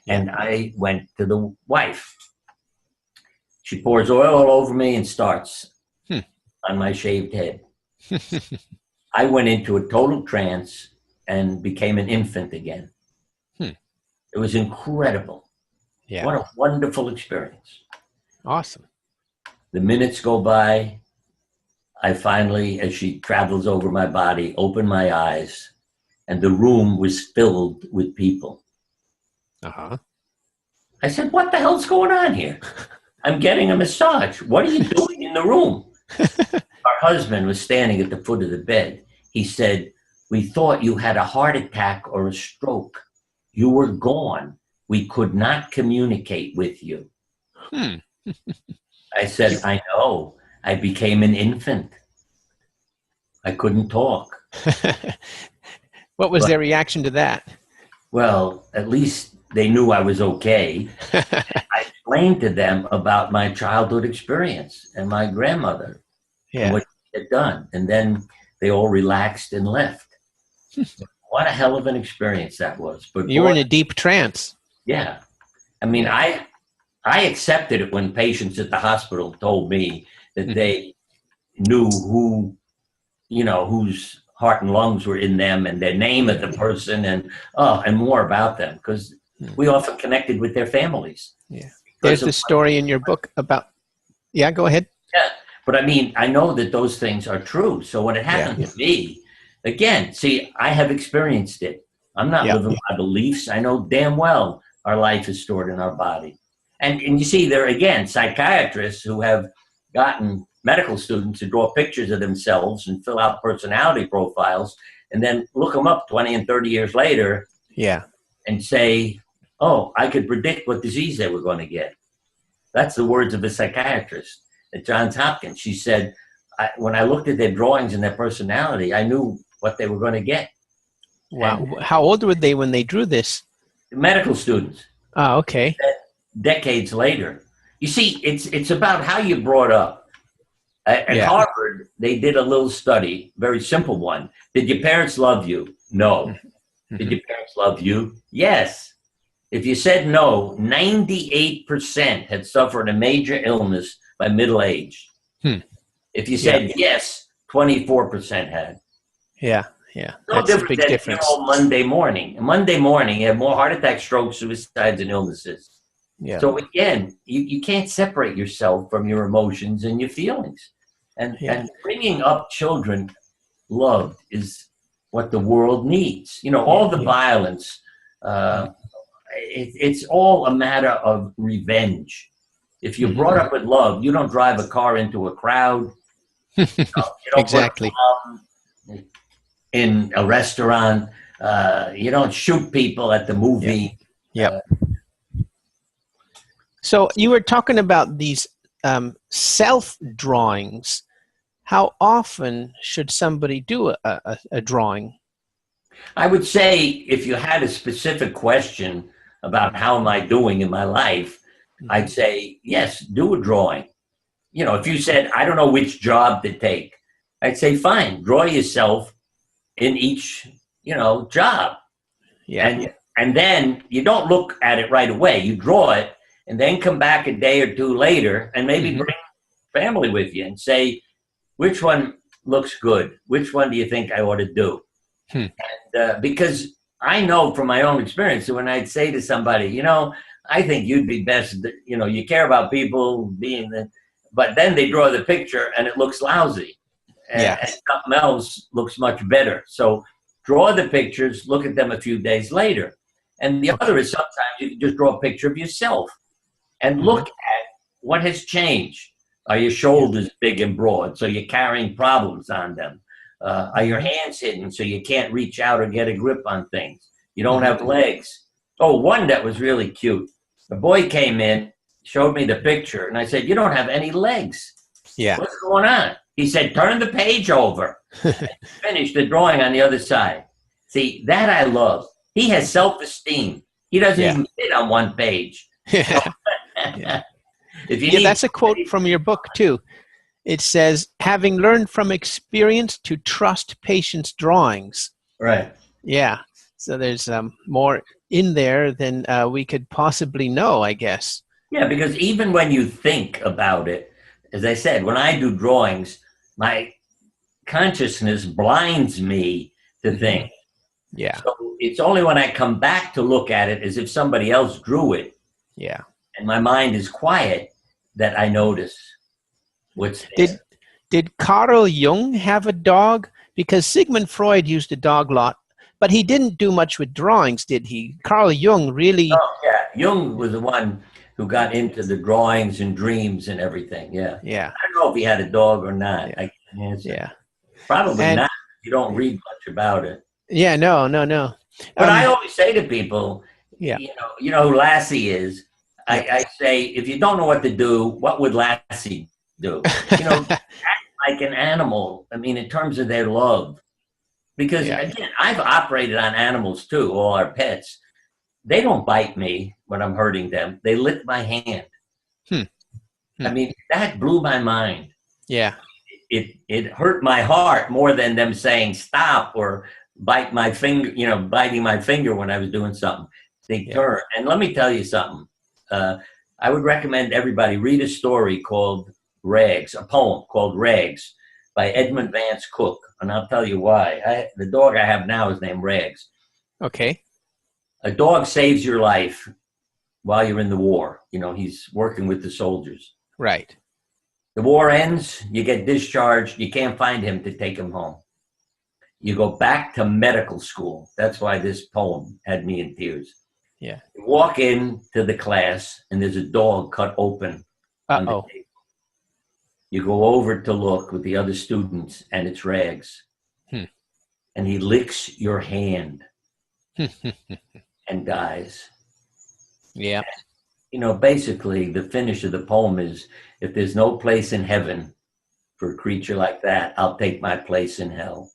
And I went to the wife. She pours oil all over me and starts on my shaved head. I went into a total trance and became an infant again. It was incredible. Yeah. What a wonderful experience. Awesome. The minutes go by. I finally, as she travels over my body, open my eyes, and the room was filled with people. Uh-huh. I said, what the hell's going on here? I'm getting a massage. What are you doing in the room? Our husband was standing at the foot of the bed. He said, we thought you had a heart attack or a stroke. You were gone. We could not communicate with you. I said, I know. I became an infant. I couldn't talk. What was their reaction to that? Well, at least they knew I was okay. I explained to them about my childhood experience and my grandmother and what she had done. And then they all relaxed and left. What a hell of an experience that was. But you were in a deep trance. Yeah. I mean, I accepted it when patients at the hospital told me that they knew who, whose heart and lungs were in them and the name of the person and more about them, because we often connected with their families. Yeah. There's the story in your book about, go ahead. Yeah. But I mean, I know that those things are true. So when it happened to me, again, see, I have experienced it. I'm not living my beliefs. I know damn well our life is stored in our body. And you see, there again, psychiatrists who have gotten medical students to draw pictures of themselves and fill out personality profiles and then look them up 20 and 30 years later and say, oh, I could predict what disease they were going to get. That's the words of a psychiatrist at Johns Hopkins. She said, when I looked at their drawings and their personality, I knew what they were going to get. Wow. And how old were they when they drew this? Medical students. Oh, okay. Decades later. You see, it's about how you're brought up. At Harvard, they did a little study, very simple one. Did your parents love you? No. Did your parents love you? Yes. If you said no, 98% had suffered a major illness by middle age. If you said yes, 24% had. Yeah. No That's a big difference. Monday morning. Monday morning, you have more heart attacks, strokes, suicides, and illnesses. Yeah. So again, you can't separate yourself from your emotions and your feelings. And bringing up children loved is what the world needs. All the violence, it's all a matter of revenge. If you're brought up with love, you don't drive a car into a crowd. You don't exactly. In a restaurant, you don't shoot people at the movie. So you were talking about these self-drawings. How often should somebody do a drawing? I would say if you had a specific question about how am I doing in my life, I'd say, yes, do a drawing. If you said, I don't know which job to take, I'd say, fine, draw yourself in each, job. And then you don't look at it right away. You draw it and then come back a day or two later and maybe bring family with you and say, which one looks good? Which one do you think I ought to do? And, because I know from my own experience that when I'd say to somebody, I think you'd be best, you care about people but then they draw the picture and it looks lousy. And something else looks much better. So draw the pictures, look at them a few days later. And the other is sometimes you can just draw a picture of yourself and look at what has changed. Are your shoulders big and broad, so you're carrying problems on them? Are your hands hidden so you can't reach out or get a grip on things? You don't have legs. Oh, one that was really cute. The boy came in, showed me the picture, and I said, you don't have any legs. What's going on? He said, turn the page over. Finish the drawing on the other side. See, that I love. He has self-esteem. He doesn't even fit on one page. That's a quote from your book, too. It says, having learned from experience to trust patients' drawings. Right. Yeah. So there's more in there than we could possibly know, I guess. Yeah, because even when you think about it, as I said, when I do drawings, my consciousness blinds me to things. Yeah. So it's only when I come back to look at it as if somebody else drew it, Yeah. and my mind is quiet, that I notice what's there. Did Carl Jung have a dog? Because Sigmund Freud used a dog lot, but he didn't do much with drawings, did he? Carl Jung really... Oh, yeah. Jung was the one who got into the drawings and dreams and everything. Yeah. Yeah. I don't know if he had a dog or not. Yeah. I can't answer. Yeah. Probably And- not. You don't read much about it. Yeah, no. But I always say to people, Yeah. you know who Lassie is. I say, if you don't know what to do, what would Lassie do? Act like an animal. I mean, in terms of their love. Because, again, I've operated on animals too, all our pets. They don't bite me when I'm hurting them. They lick my hand. I mean, that blew my mind. Yeah. It hurt my heart more than them saying stop or bite my finger, biting my finger when I was doing something. They turn. And let me tell you something. I would recommend everybody read a story called Rags, a poem called Rags by Edmund Vance Cook. And I'll tell you why. The dog I have now is named Rags. Okay. A dog saves your life while you're in the war. He's working with the soldiers. Right. The war ends, you get discharged, you can't find him to take him home. You go back to medical school. That's why this poem had me in tears. Yeah. You walk into the class and there's a dog cut open on the table. You go over to look with the other students and it's Rags. And he licks your hand and dies. Yeah. Basically the finish of the poem is, if there's no place in heaven for a creature like that, I'll take my place in hell.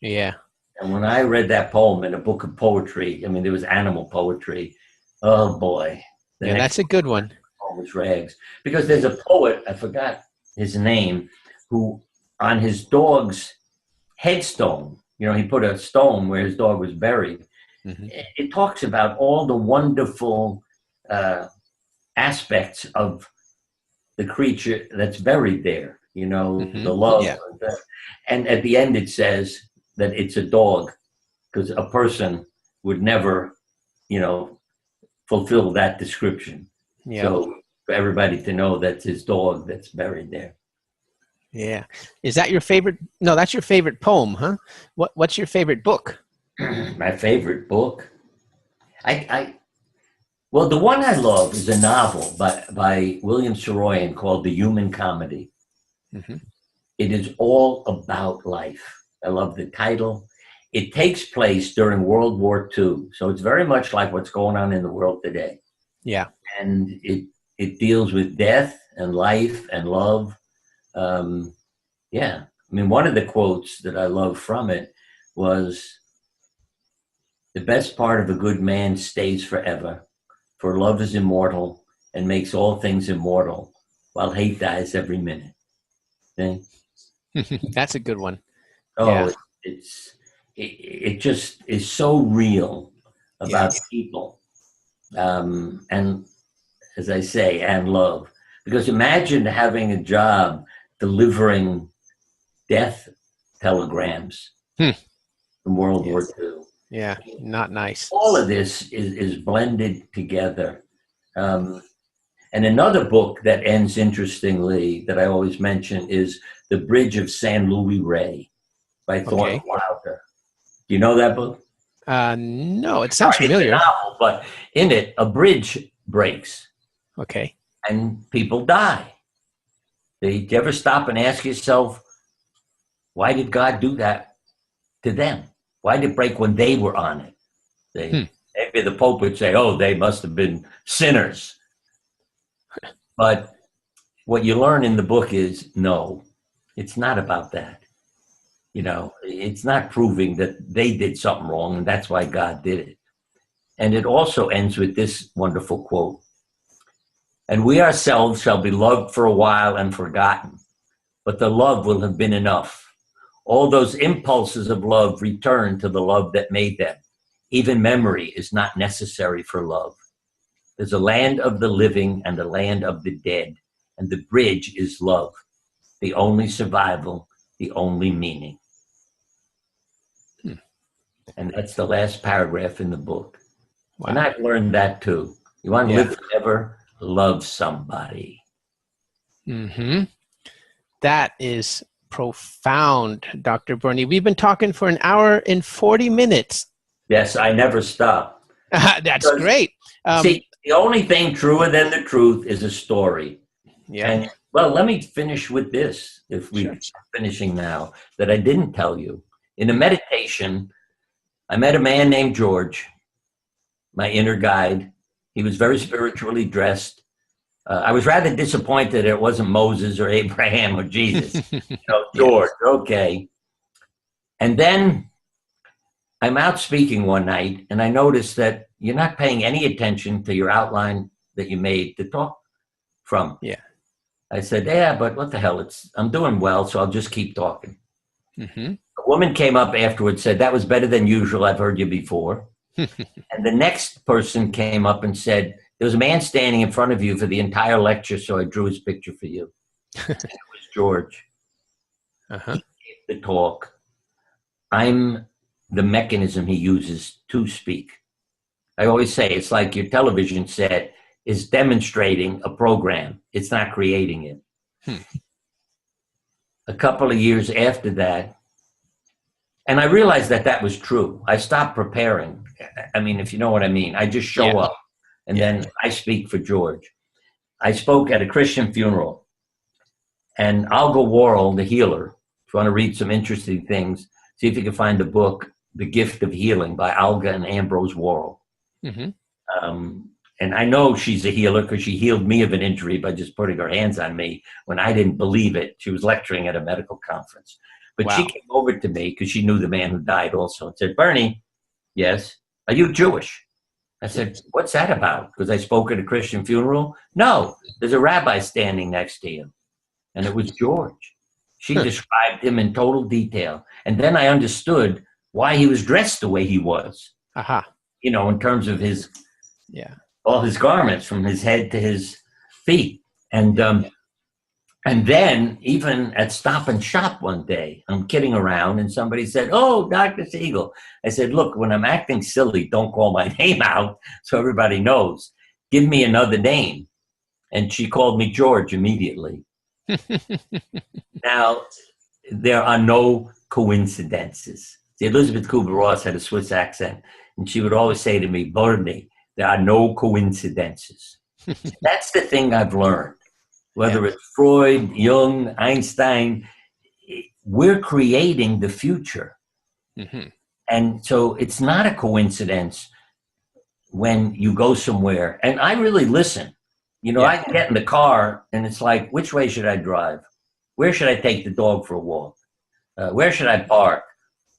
Yeah. And when I read that poem in a book of poetry, I mean, there was animal poetry. Oh boy. That's a good one. Poem was Rags. Because there's a poet, I forgot his name, who on his dog's headstone, he put a stone where his dog was buried. It talks about all the wonderful aspects of the creature that's buried there, the love. Yeah. And at the end it says that it's a dog, because a person would never, fulfill that description. Yeah. So for everybody to know that's his dog that's buried there. Yeah. Is that your favorite? No, that's your favorite poem, huh? What's your favorite book? My favorite book? Well, the one I love is a novel by William Saroyan called The Human Comedy. It is all about life. I love the title. It takes place during World War II. So it's very much like what's going on in the world today. Yeah. And it deals with death and life and love. I mean, one of the quotes that I love from it was, "The best part of a good man stays forever, for love is immortal and makes all things immortal, while hate dies every minute." Okay? That's a good one. Oh, Yeah. it just is so real about people. And as I say, and love. Because imagine having a job delivering death telegrams from World War II. Yeah, not nice. All of this is blended together. And another book that ends interestingly that I always mention is The Bridge of San Luis Rey by Thornton Wilder. Do you know that book? No, it sounds familiar. It's a novel, but in it, a bridge breaks. Okay. And people die. Do you ever stop and ask yourself, why did God do that to them? Why did it break when they were on it? Maybe the Pope would say, oh, they must have been sinners. But what you learn in the book is, no, it's not about that. It's not proving that they did something wrong and that's why God did it. And it also ends with this wonderful quote. "And we ourselves shall be loved for a while and forgotten, but the love will have been enough. All those impulses of love return to the love that made them. Even memory is not necessary for love. There's a land of the living and a land of the dead, and the bridge is love, the only survival, the only meaning. And that's the last paragraph in the book. Wow. And I've learned that too. You want to live forever, love somebody. Mm-hmm. That is profound, Dr. Bernie. We've been talking for an hour and 40 minutes. Yes, I never stop. That's because, great. See, the only thing truer than the truth is a story. Yeah. And, well, let me finish with this, if we're finishing now, that I didn't tell you. In a meditation, I met a man named George, my inner guide. He was very spiritually dressed. I was rather disappointed it wasn't Moses or Abraham or Jesus. George, okay. And then I'm out speaking one night, and I noticed that you're not paying any attention to your outline that you made to talk from. Yeah. I said, yeah, but what the hell? I'm doing well, so I'll just keep talking. Mm-hmm. A woman came up afterwards, said, that was better than usual. I've heard you before. And the next person came up and said, there was a man standing in front of you for the entire lecture, so I drew his picture for you. It was George. Uh-huh. He gave the talk. I'm the mechanism he uses to speak. I always say it's like your television set is demonstrating a program. It's not creating it. A couple of years after that, and I realized that was true. I stopped preparing. I mean, if you know what I mean, I just show up and then I speak for George. I spoke at a Christian funeral, and Alga Worrell, the healer, if you want to read some interesting things, see if you can find the book, The Gift of Healing by Alga and Ambrose Worrell. Mm-hmm. And I know she's a healer because she healed me of an injury by just putting her hands on me when I didn't believe it. She was lecturing at a medical conference. But she came over to me because she knew the man who died also and said, Bernie, yes, are you Jewish? I said, what's that about? Because I spoke at a Christian funeral? No, there's a rabbi standing next to you. And it was George. She described him in total detail. And then I understood why he was dressed the way he was. You know, in terms of his, all his garments from his head to his feet. And then even at Stop and Shop one day, I'm kidding around and somebody said, oh, Dr. Siegel. I said, look, when I'm acting silly, don't call my name out so everybody knows. Give me another name. And she called me George immediately. Now, there are no coincidences. See, Elizabeth Kubler-Ross had a Swiss accent, and she would always say to me, Bernie, there are no coincidences. That's the thing I've learned. Whether it's Freud, Jung, Einstein, we're creating the future. Mm-hmm. And so it's not a coincidence when you go somewhere. And I really listen. You know, I can get in the car and it's like, which way should I drive? Where should I take the dog for a walk? Where should I park?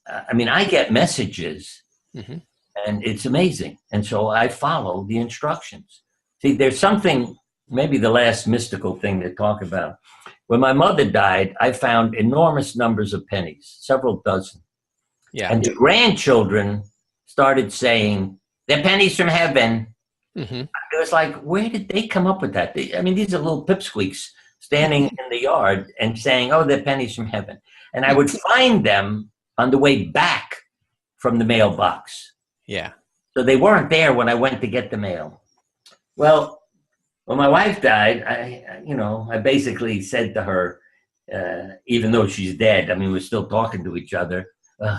I mean, I get messages and it's amazing. And so I follow the instructions. See, there's something, maybe the last mystical thing to talk about. When my mother died, I found enormous numbers of pennies, several dozen. And the grandchildren started saying, they're pennies from heaven. It was like, where did they come up with that? I mean, these are little pipsqueaks standing in the yard and saying, oh, they're pennies from heaven. And I would find them on the way back from the mailbox. So they weren't there when I went to get the mail. Well, when my wife died, I basically said to her, even though she's dead, I mean, we're still talking to each other,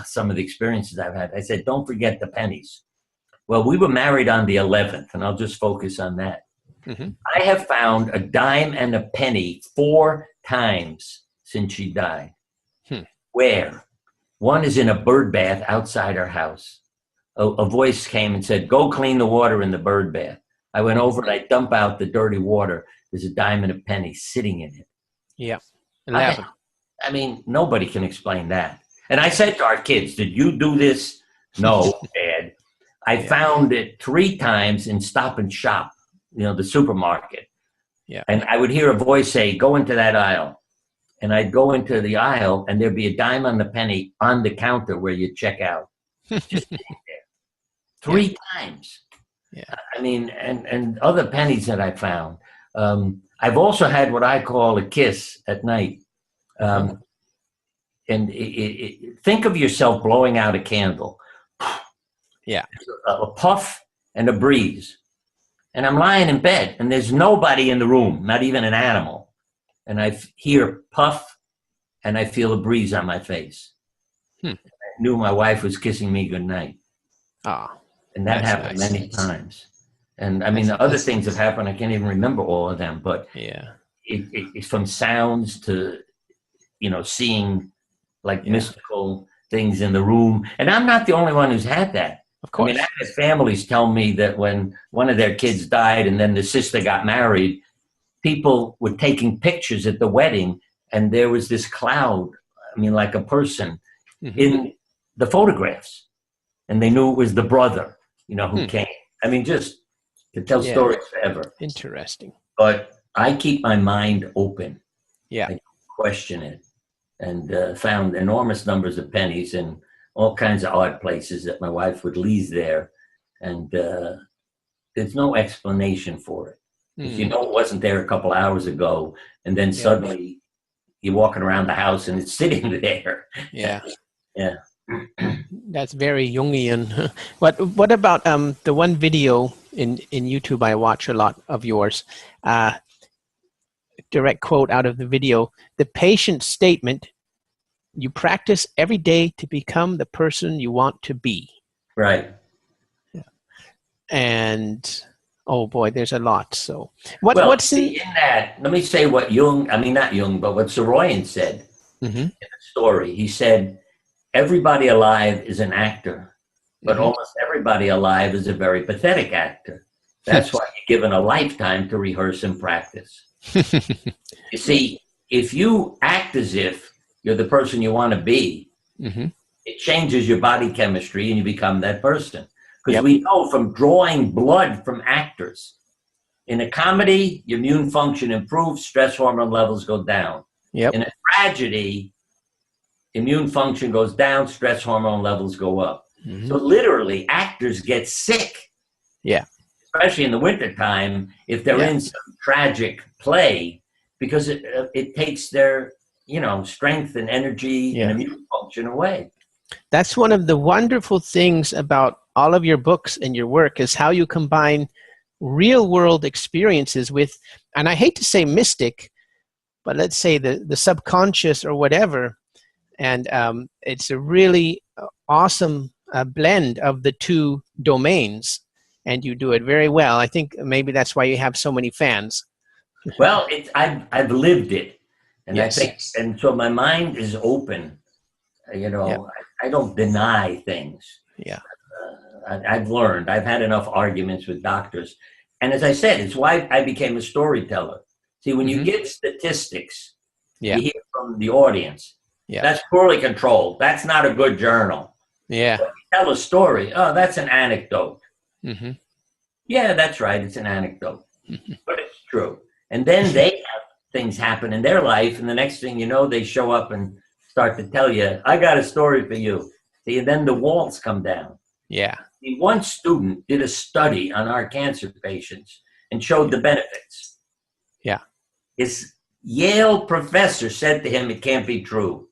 some of the experiences I've had. I said, don't forget the pennies. Well, we were married on the 11th, and I'll just focus on that. I have found a dime and a penny 4 times since she died. Where? One is in a bird bath outside her house. A voice came and said, go clean the water in the bird bath. I went over and I dump out the dirty water. There's a dime and a penny sitting in it. I mean, nobody can explain that. And I said to our kids, did you do this? No, Dad. I found it 3 times in Stop and Shop, you know, the supermarket. And I would hear a voice say, go into that aisle. And I'd go into the aisle and there'd be a dime and a penny on the counter where you check out. Just sitting there. 3 times. Yeah. I mean, and other pennies that I found. I've also had what I call a kiss at night. And think of yourself blowing out a candle. Yeah. A puff and a breeze. And I'm lying in bed, and there's nobody in the room, not even an animal. And I hear puff, and I feel a breeze on my face. I knew my wife was kissing me goodnight. Ah, and that happened many times. And I mean, the other things have happened. I can't even remember all of them, but it's from sounds to, seeing like mystical things in the room. And I'm not the only one who's had that. Of course. I mean, I had families tell me that when one of their kids died and then the sister got married, people were taking pictures at the wedding, and there was this cloud, I mean, like a person in the photographs. And they knew it was the brother, who came. I mean, just to tell stories forever. Interesting. But I keep my mind open. Yeah. I question it. And found enormous numbers of pennies in all kinds of odd places that my wife would leave there. And there's no explanation for it. If it wasn't there a couple hours ago, and then suddenly you're walking around the house and it's sitting there. Yeah. Yeah. That's very Jungian. What about the one video in YouTube I watch a lot of yours? Direct quote out of the video: "The patient statement, you practice every day to become the person you want to be." Right. Yeah. And oh boy, there's a lot. So what's in that? Let me say what not Jung, but what Soroyan said in the story. He said, everybody alive is an actor, but almost everybody alive is a very pathetic actor. That's why you're given a lifetime to rehearse and practice. You see, if you act as if you're the person you want to be, it changes your body chemistry and you become that person. Because we know from drawing blood from actors, in a comedy, your immune function improves, stress hormone levels go down. In a tragedy, immune function goes down, stress hormone levels go up. So literally, actors get sick. Yeah. Especially in the wintertime, if they're in some tragic play, because it takes their, strength and energy and immune function away. That's one of the wonderful things about all of your books and your work, is how you combine real world experiences with, and I hate to say mystic, but let's say the subconscious or whatever. And it's a really awesome blend of the two domains, and you do it very well. I think maybe that's why you have so many fans. Well, I've lived it, and I think, and so my mind is open. I don't deny things. Yeah, I've learned. I've had enough arguments with doctors, and as I said, it's why I became a storyteller. See, when you give statistics, you hear from the audience. Yeah. That's poorly controlled. That's not a good journal. Yeah. But you tell a story. Oh, that's an anecdote. Yeah, that's right. It's an anecdote. But it's true. And then they have things happen in their life, and the next thing you know, they show up and start to tell you, I got a story for you. See, and then the walls come down. Yeah. See, one student did a study on our cancer patients and showed the benefits. Yeah. His Yale professor said to him, it can't be true.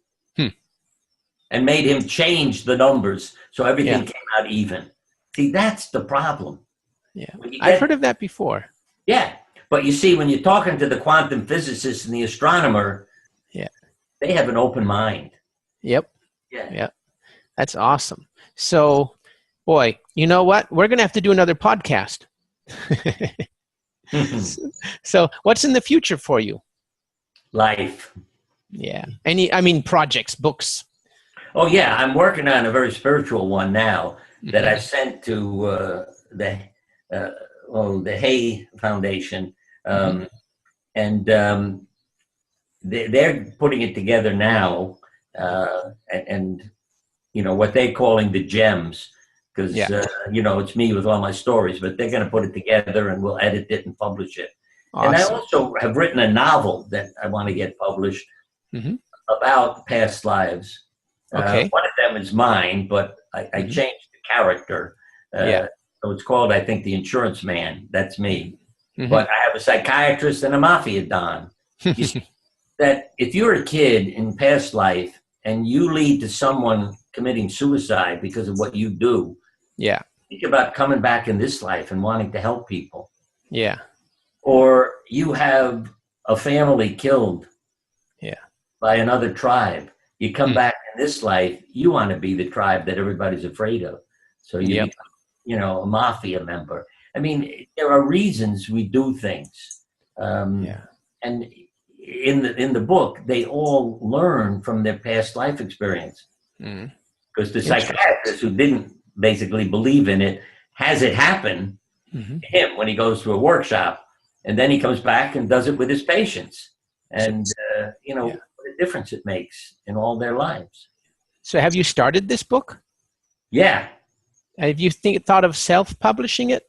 And made him change the numbers so everything came out even. See, that's the problem. Yeah, I've heard of that before. Yeah, but you see, when you're talking to the quantum physicist and the astronomer, they have an open mind. Yep. Yeah. That's awesome. So, boy, you know what? We're going to have to do another podcast. So, what's in the future for you? Life. Yeah. Projects, books. Oh, yeah. I'm working on a very spiritual one now that I've sent to the Hay Foundation. And they're putting it together now. And what they're calling the gems. Because, it's me with all my stories. But they're going to put it together and we'll edit it and publish it. Awesome. And I also have written a novel that I want to get published about past lives. Okay. One of them is mine, but I changed the character. So it's called, I think, The Insurance Man. That's me. Mhm. But I have a psychiatrist and a mafia don. You see, that if you're a kid in past life and you lead to someone committing suicide because of what you do, Yeah. think about coming back in this life and wanting to help people. Yeah. Or you have a family killed Yeah. by another tribe. You come Hmm. back in this life, you want to be the tribe that everybody's afraid of. So you Yep. become, a mafia member. I mean, there are reasons we do things. Yeah. And in the book, they all learn from their past life experience. Mm. Because the Interesting. psychiatrist who didn't basically believe in it has it happen Mhm. to him when he goes to a workshop, and then he comes back and does it with his patients. And, Yeah. what a difference it makes in all their lives. So have you started this book? Yeah. Have you thought of self-publishing it?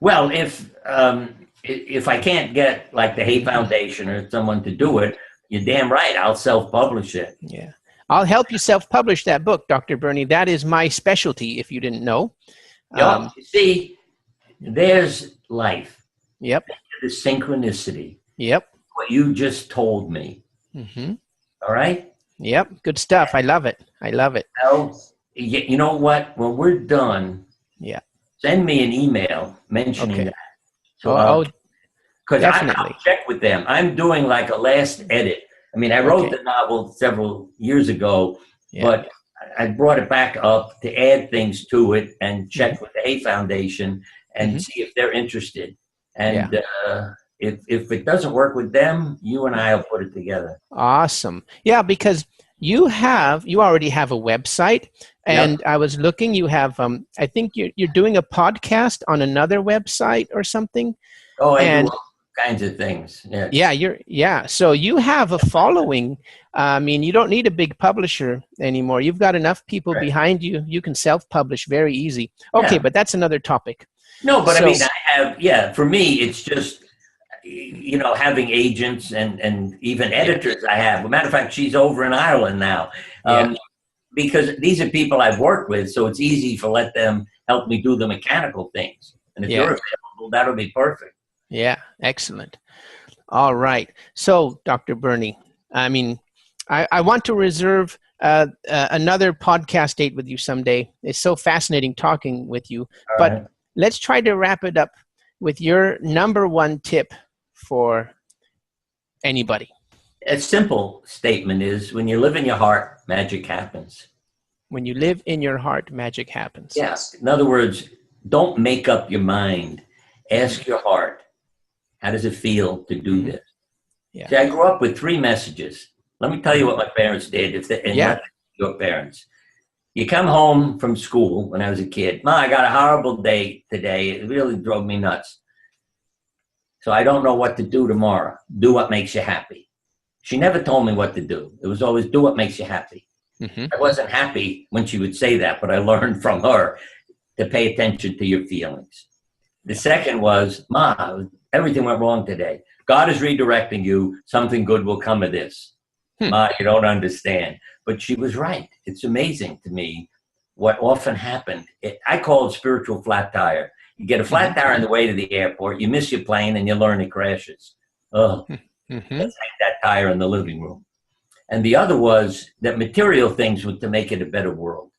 Well, if I can't get like the Hay Foundation or someone to do it, you're damn right, I'll self-publish it. Yeah. I'll help you self-publish that book, Dr. Bernie. That is my specialty, if you didn't know. You see, there's life, Yep. the synchronicity, Yep. what you just told me. Mm-hmm. All right? Yep. Good stuff. I love it. I love it. Well, you know what? When we're done, Yeah. send me an email mentioning Okay. that. So because definitely. I'll check with them. I'm doing like a last edit. I mean, I wrote Okay. the novel several years ago, Yeah. but I brought it back up to add things to it and check with the Hay Foundation and see if they're interested. And if it doesn't work with them, you and I will put it together. Awesome. Yeah, because you already have a website, and I was looking. You have, I think you're doing a podcast on another website or something. Oh, I do all kinds of things. Yeah. So you have a following. I mean, you don't need a big publisher anymore. You've got enough people behind you. You can self-publish very easy. Okay, but that's another topic. No, but I mean, I have, for me, it's just, having agents and even editors I have. As a matter of fact, she's over in Ireland now. Because these are people I've worked with, so it's easy to let them help me do the mechanical things. And if you're available, that'll be perfect. Yeah, excellent. All right. So, Dr. Bernie, I mean, I want to reserve another podcast date with you someday. It's so fascinating talking with you. But let's try to wrap it up with your number one tip for anybody. A simple statement is, when you live in your heart, magic happens. When you live in your heart, magic happens. Yes. In other words, don't make up your mind. Ask your heart, how does it feel to do this? Yeah. See, I grew up with 3 messages. Let me tell you what my parents did, not your parents. You come home from school when I was a kid. Ma, I got a horrible day today. It really drove me nuts. So I don't know what to do tomorrow. Do what makes you happy. She never told me what to do. It was always do what makes you happy. I wasn't happy when she would say that, but I learned from her to pay attention to your feelings. The second was, Ma, everything went wrong today. God is redirecting you. Something good will come of this. Ma, you don't understand. But she was right. It's amazing to me what often happened. I call it spiritual flat tire. You get a flat tire on the way to the airport, you miss your plane, and you learn it crashes. Oh, let's hang that tire in the living room. And the other was that material things were to make it a better world.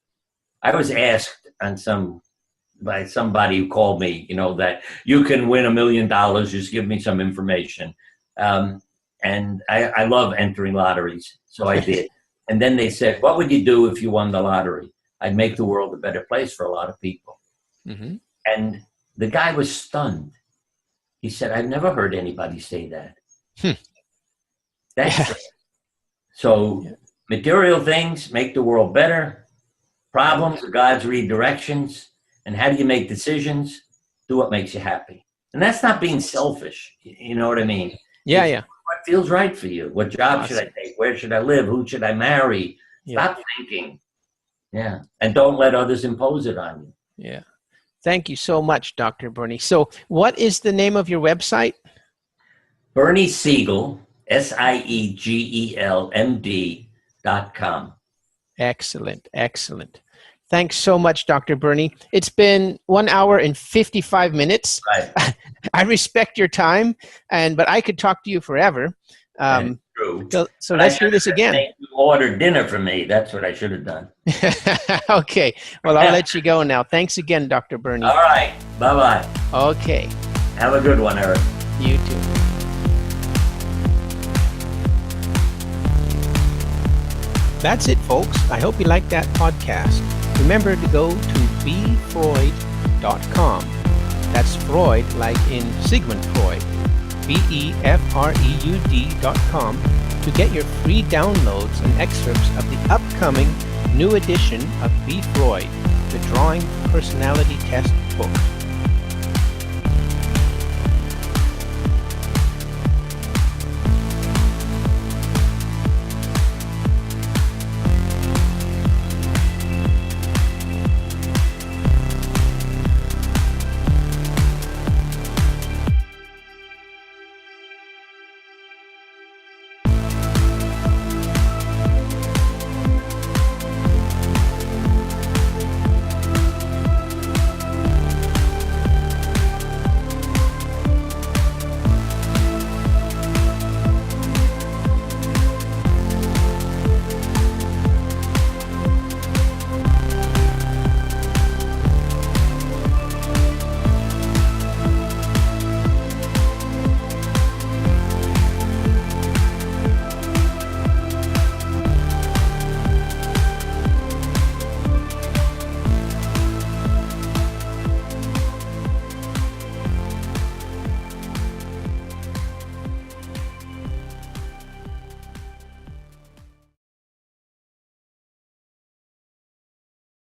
I was asked by somebody who called me, that you can win $1 million, just give me some information. And I love entering lotteries, so I did. And then they said, what would you do if you won the lottery? I'd make the world a better place for a lot of people. And the guy was stunned. He said, I've never heard anybody say that. That's So material things make the world better. Problems are God's redirections. And how do you make decisions? Do what makes you happy. And that's not being selfish. You know what I mean? Yeah. What feels right for you? What job should I take? Where should I live? Who should I marry? Stop thinking. Yeah. And don't let others impose it on you. Yeah. Thank you so much, Dr. Bernie. So what is the name of your website? Bernie Siegel, SIEGEL MD.com. Excellent. Thanks so much, Dr. Bernie. It's been 1 hour and 55 minutes. Right. I respect your time, but I could talk to you forever. True. So let's do this again. You ordered dinner for me. That's what I should have done. Okay. Well, I'll let you go now. Thanks again, Dr. Bernie. All right. Bye-bye. Okay. Have a good one, Eric. You too. That's it, folks. I hope you liked that podcast. Remember to go to befreud.com. That's Freud like in Sigmund Freud. BEFREUD.com to get your free downloads and excerpts of the upcoming new edition of Be Freud, the Drawing Personality Test book.